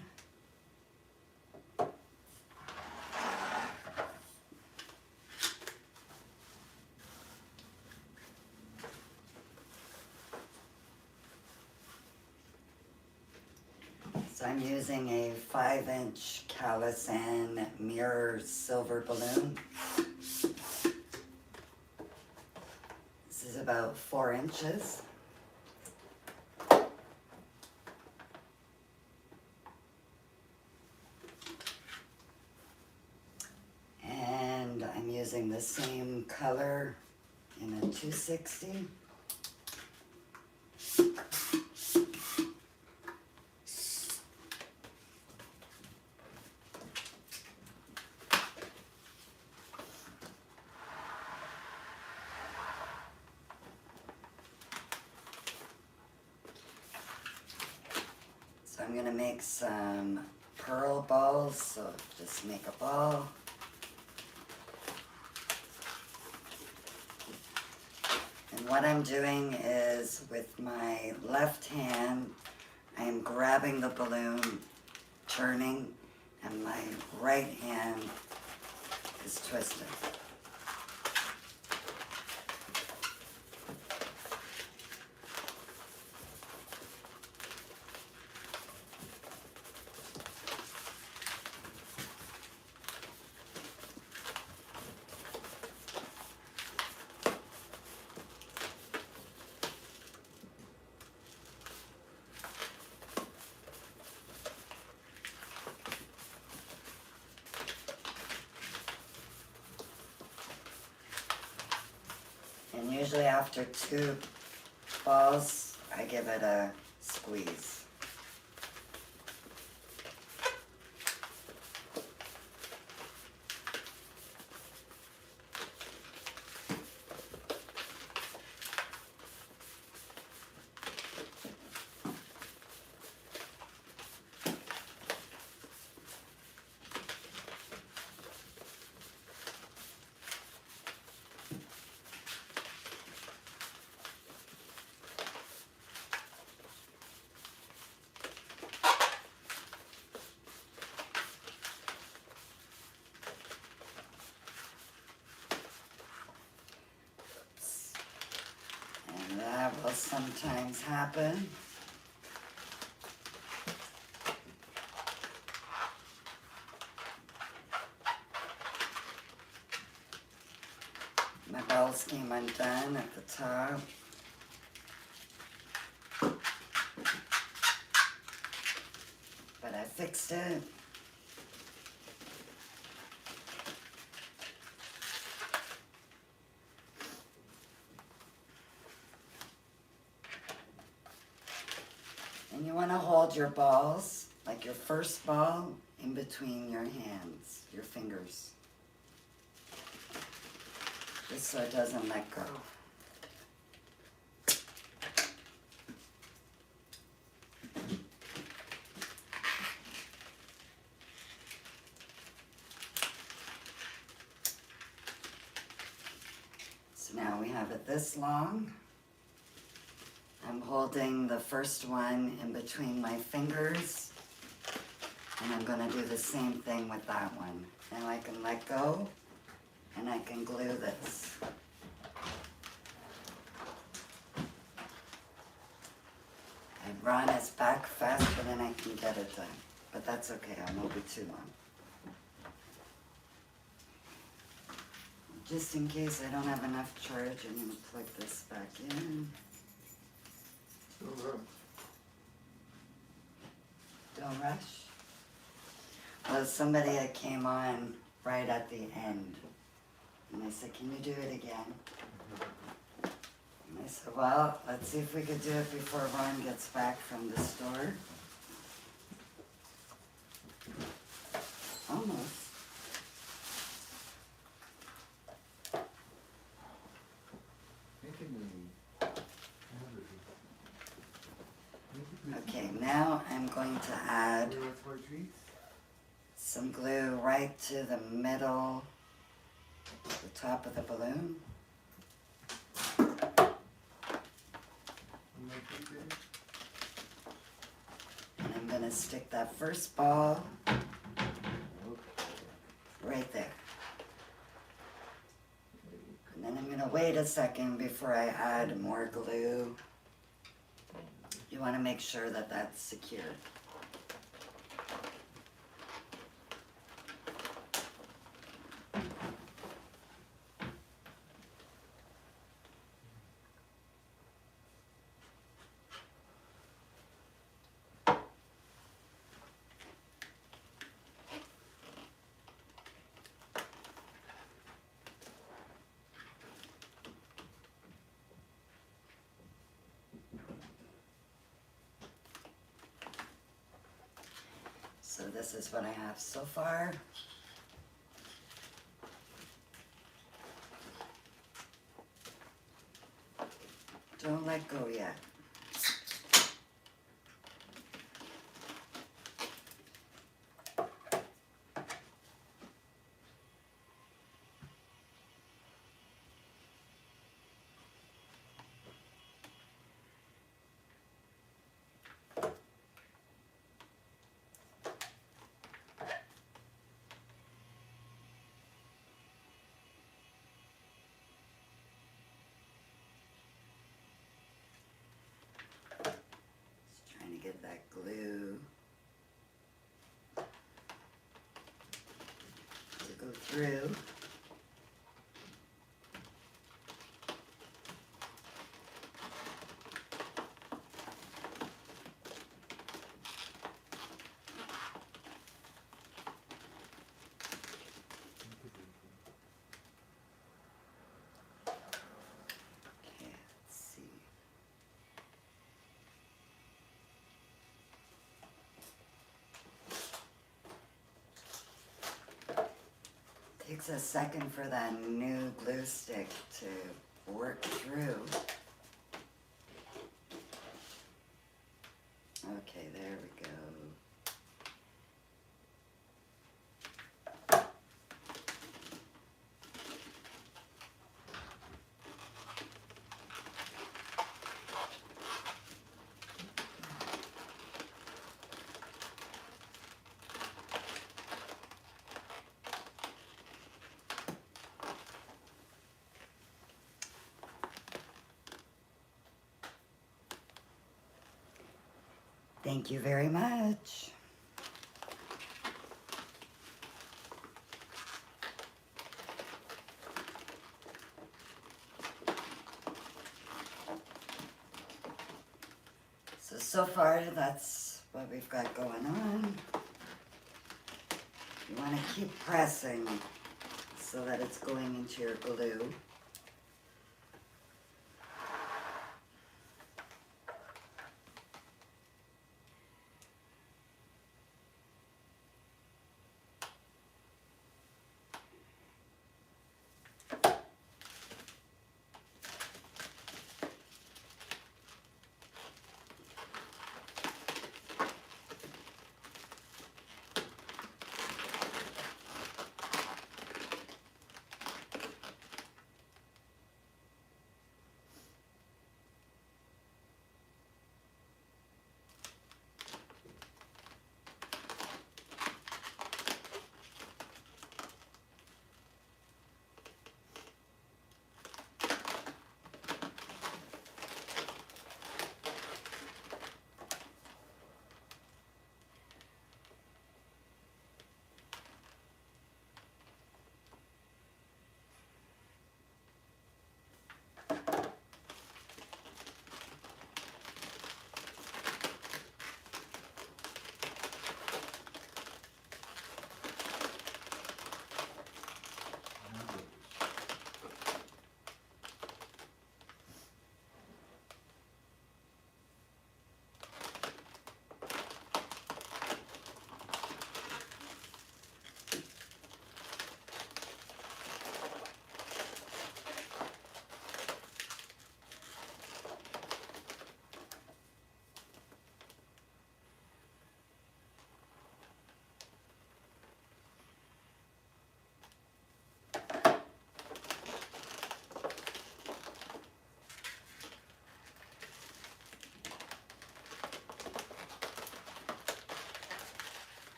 S1: So I'm using a 5-inch Calasan mirror silver balloon. This is about 4 inches. And I'm using the same color in a 260. So I'm gonna make some pearl balls, so just make a ball. And what I'm doing is with my left hand, I'm grabbing the balloon, turning, and my right hand is twisting. And usually after 2 balls, I give it a squeeze. And that will sometimes happen. My balls came undone at the top. But I fixed it. And you want to hold your balls, like your first ball, in between your hands, your fingers. Just so it doesn't let go. So now we have it this long. I'm holding the first one in between my fingers, and I'm going to do the same thing with that one. Now I can let go, and I can glue this. I run as back faster than I can get it done, but that's okay, I won't be too long. Just in case I don't have enough charge, I'm going to plug this back in. Don't rush. Well, somebody that came on right at the end, and I said, can you do it again? said, well, let's see if we could do it before Ron gets back from the store. Almost.
S2: Make it move.
S1: Okay, now I'm going to add
S2: Where what's more treats?
S1: some glue right to the middle, the top of the balloon.
S2: One more treat there?
S1: And I'm gonna stick that first ball
S2: Okay.
S1: right there. And then I'm gonna wait a second before I add more glue. You wanna make sure that that's secure. So this is what I have so far. Don't let go yet. Just trying to get that glue to go through. Okay, let's see. Takes a second for that new glue stick to work through. Okay, there we go. Thank you very much. So far that's what we've got going on. You want to keep pressing so that it's going into your glue.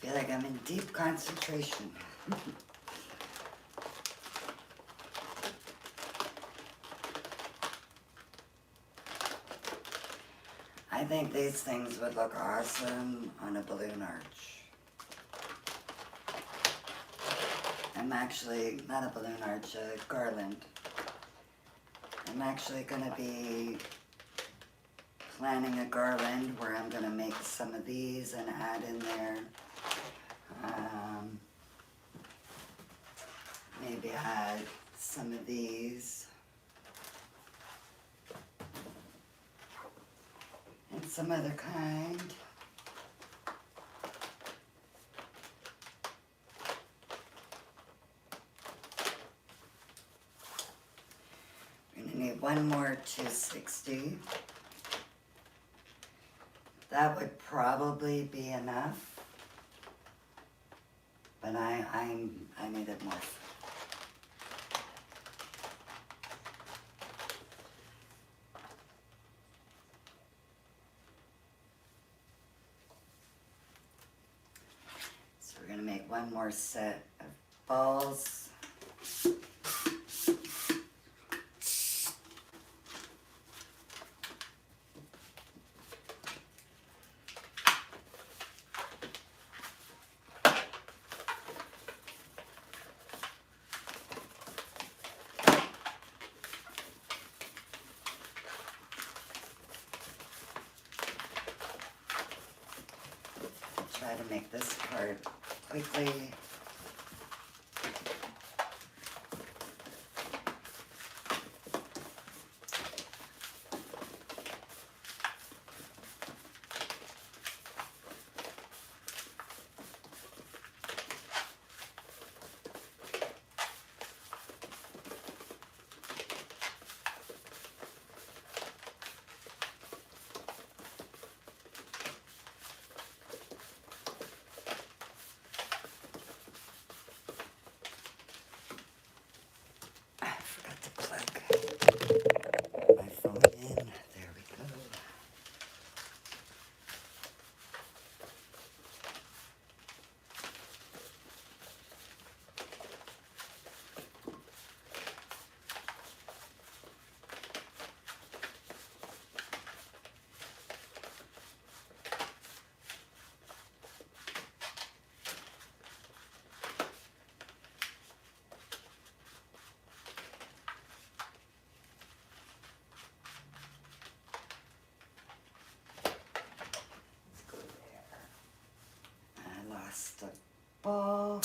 S1: feel like I'm in deep concentration. I think these things would look awesome on a balloon arch. I'm actually, not a balloon arch, a garland. I'm actually gonna be planning a garland where I'm gonna make some of these and add in there. Maybe add some of these. And some other kind. We're gonna need one more 260. That would probably be enough, but I needed more. So we're gonna make one more set of balls. Try to make this part quickly. I forgot to plug my phone in. There we go. Let's go there. I lost a ball.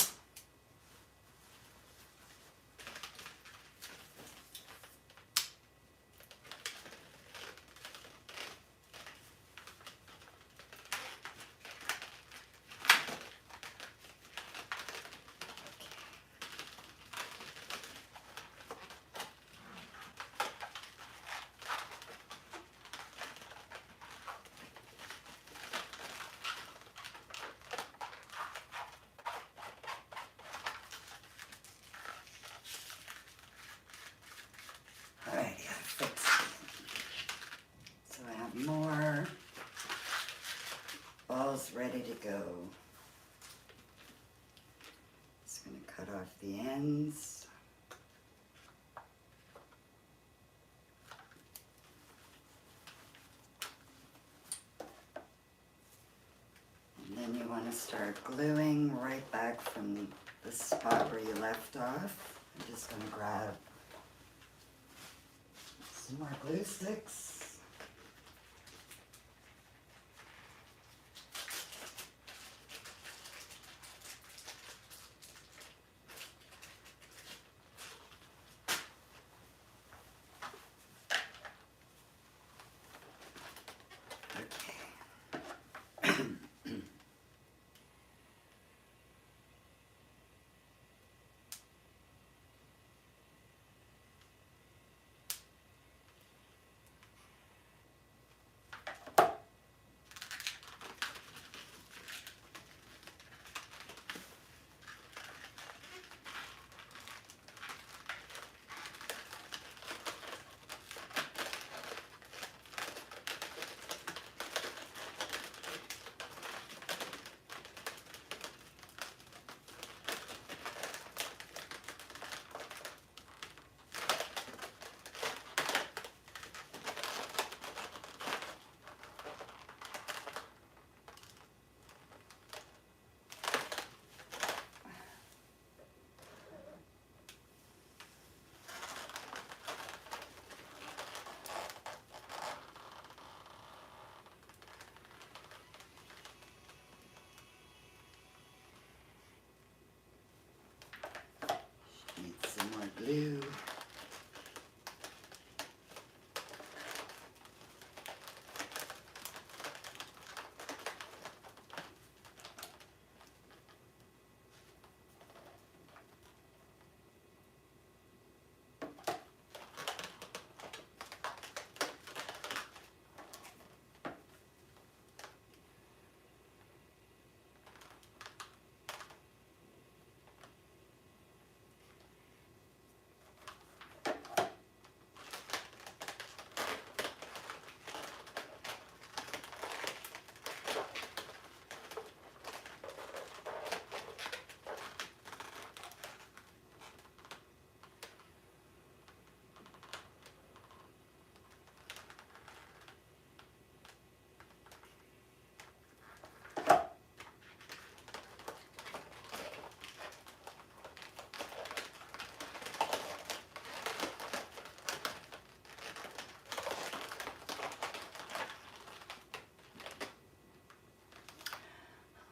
S1: Alrighty, I fixed it. So I have more balls ready to go. Just gonna cut off the ends. And then you want to start gluing right back from the spot where you left off. I'm just gonna grab some more glue sticks.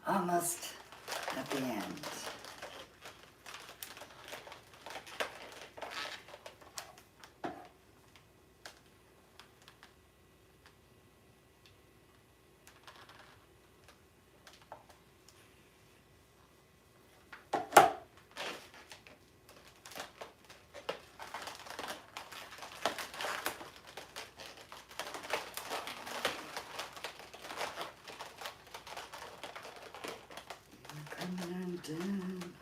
S1: almost at the end. Coming undone.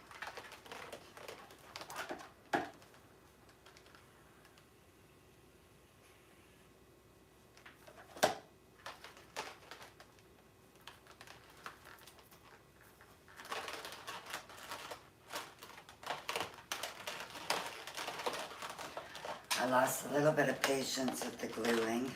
S1: I lost a little bit of patience with the gluing.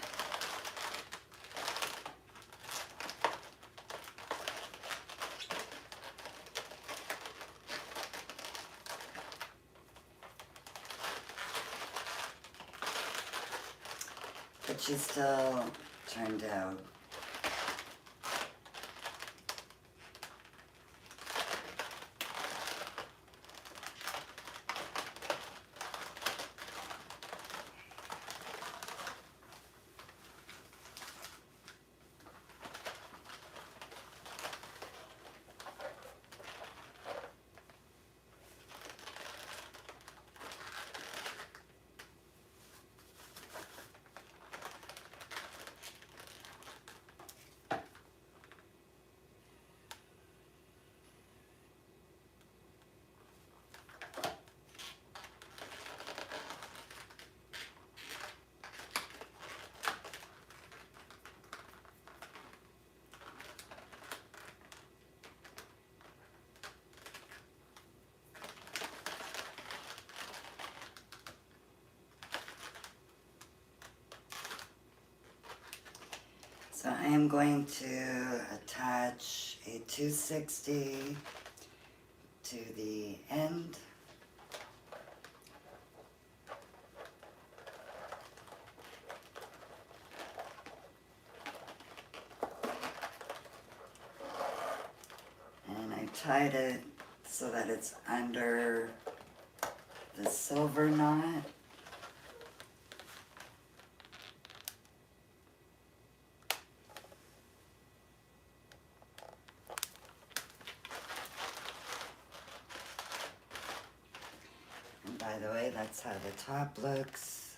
S1: But she still turned out. So I am going to attach a 260 to the end. And I tied it so that it's under the silver knot. And by the way, that's how the top looks.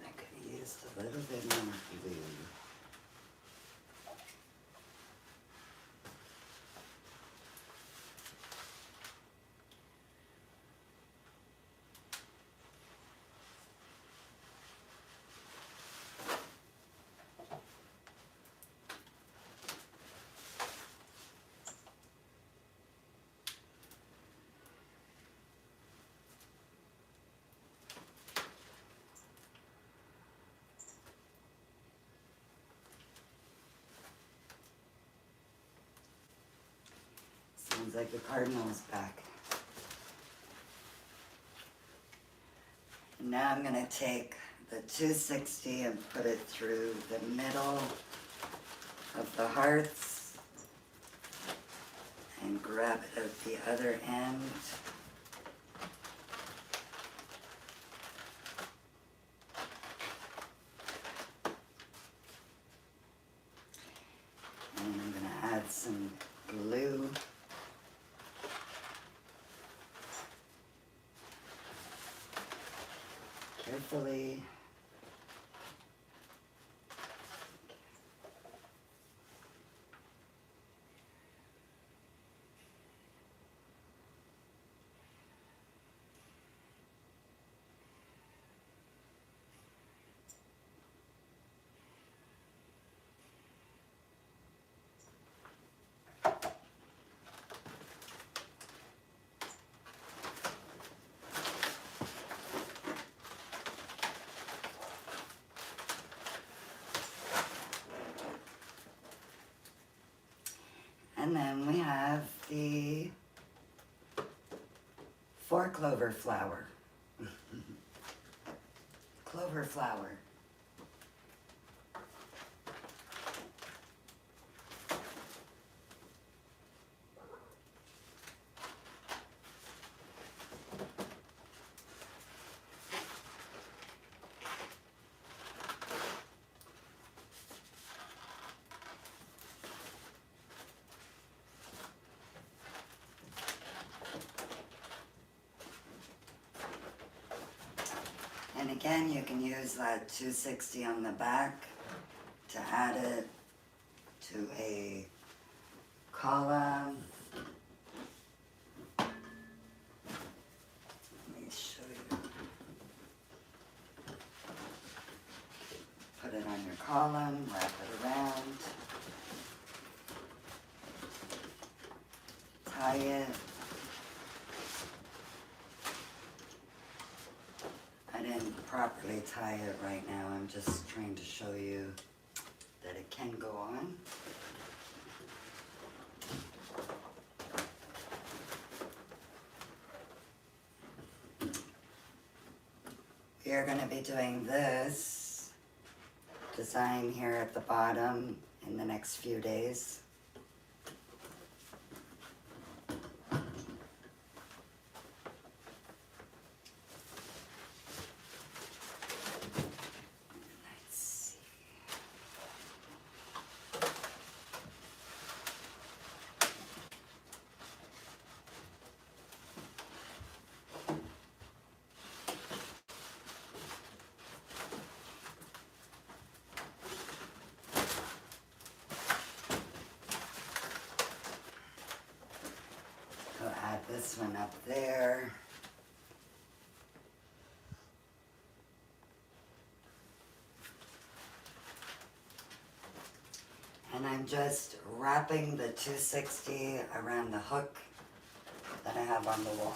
S1: I could have used a little bit more glue. Sounds like the cardinal is back. And now I'm going to take the 260 and put it through the middle of the hearts and grab it at the other end. And I'm going to add some glue. Carefully. clover flower. Clover flower. And again, you can use that 260 on the back to add it to a column. Let me show you. Put it on your column, wrap it around, tie it. I didn't properly tie it right now. I'm just trying to show you that it can go on. We are going to be doing this design here at the bottom in the next few days. Let's see. I'll add this one up there. And I'm just wrapping the 260 around the hook that I have on the wall.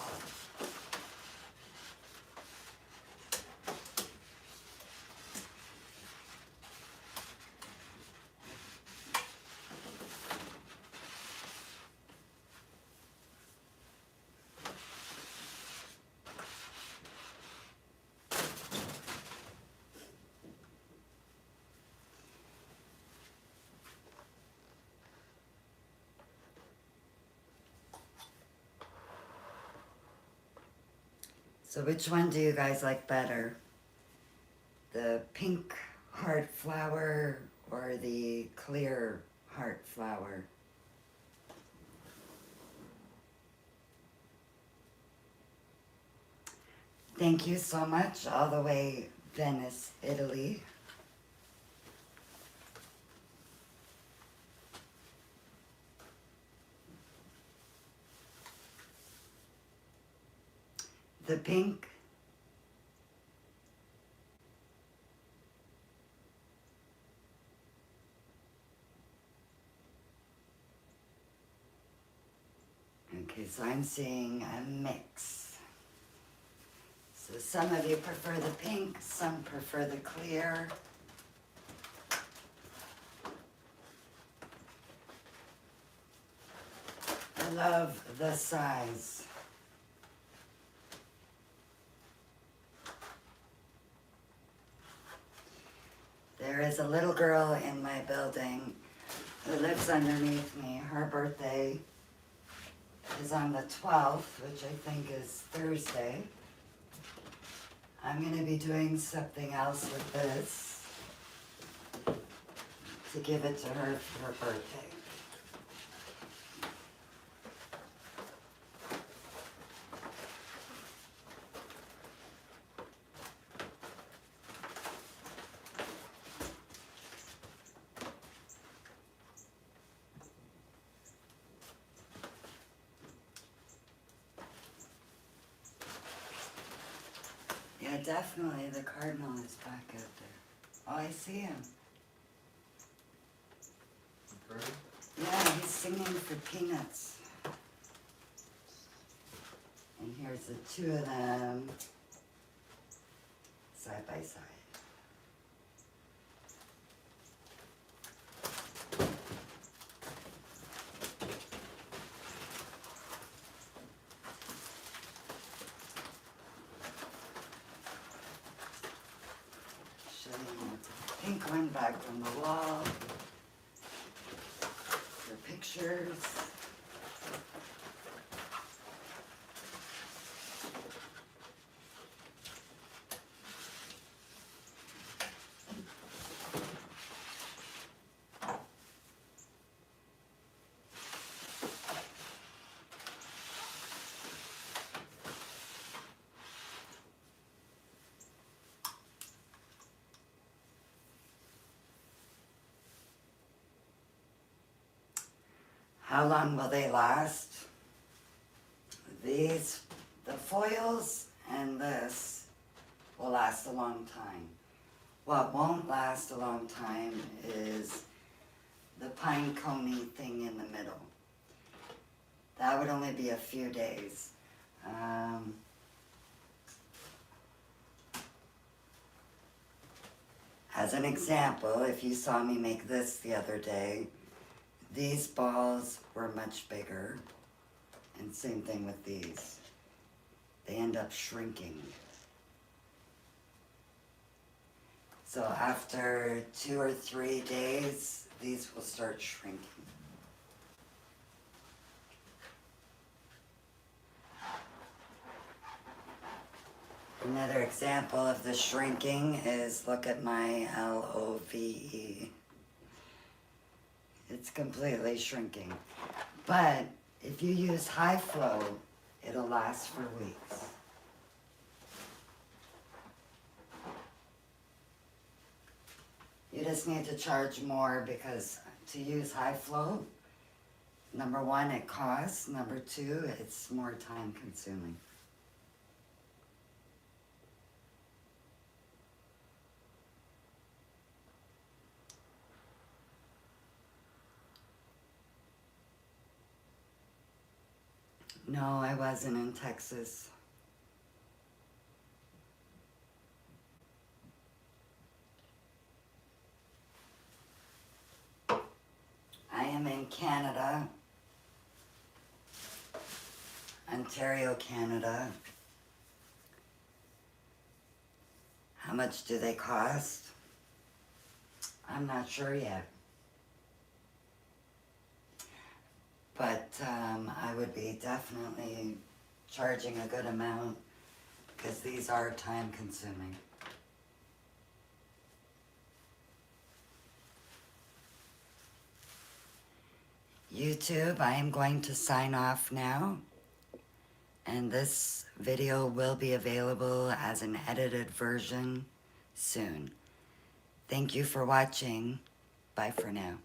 S1: So which one do you guys like better? The pink heart flower or the clear heart flower? Thank you so much, all the way Venice, Italy. The pink. Okay, so I'm seeing a mix. So some of you prefer the pink, some prefer the clear. I love the size. There is a little girl in my building who lives underneath me. Her birthday is on the 12th, which I think is Thursday. I'm going to be doing something else with this to give it to her for her birthday. Yeah, definitely the cardinal is back out there. Oh, I see him.
S2: Okay.
S1: Yeah, he's singing for peanuts. And here's the two of them side by side. one back from the wall for pictures. How long will they last? These, the foils and this will last a long time. What won't last a long time is the pine coney thing in the middle. That would only be a few days. As an example, if you saw me make this the other day, these balls were much bigger, and same thing with these. They end up shrinking. So after 2 or 3 days, these will start shrinking. Another example of the shrinking is, look at my LOVE. It's completely shrinking. But if you use high flow, it'll last for weeks. You just need to charge more because to use high flow, number one, it costs. Number two, it's more time consuming. No, I wasn't in Texas. I am in Canada, Ontario, Canada. How much do they cost? I'm not sure yet. But I would be definitely charging a good amount because these are time consuming. YouTube, I am going to sign off now, and this video will be available as an edited version soon. Thank you for watching. Bye for now.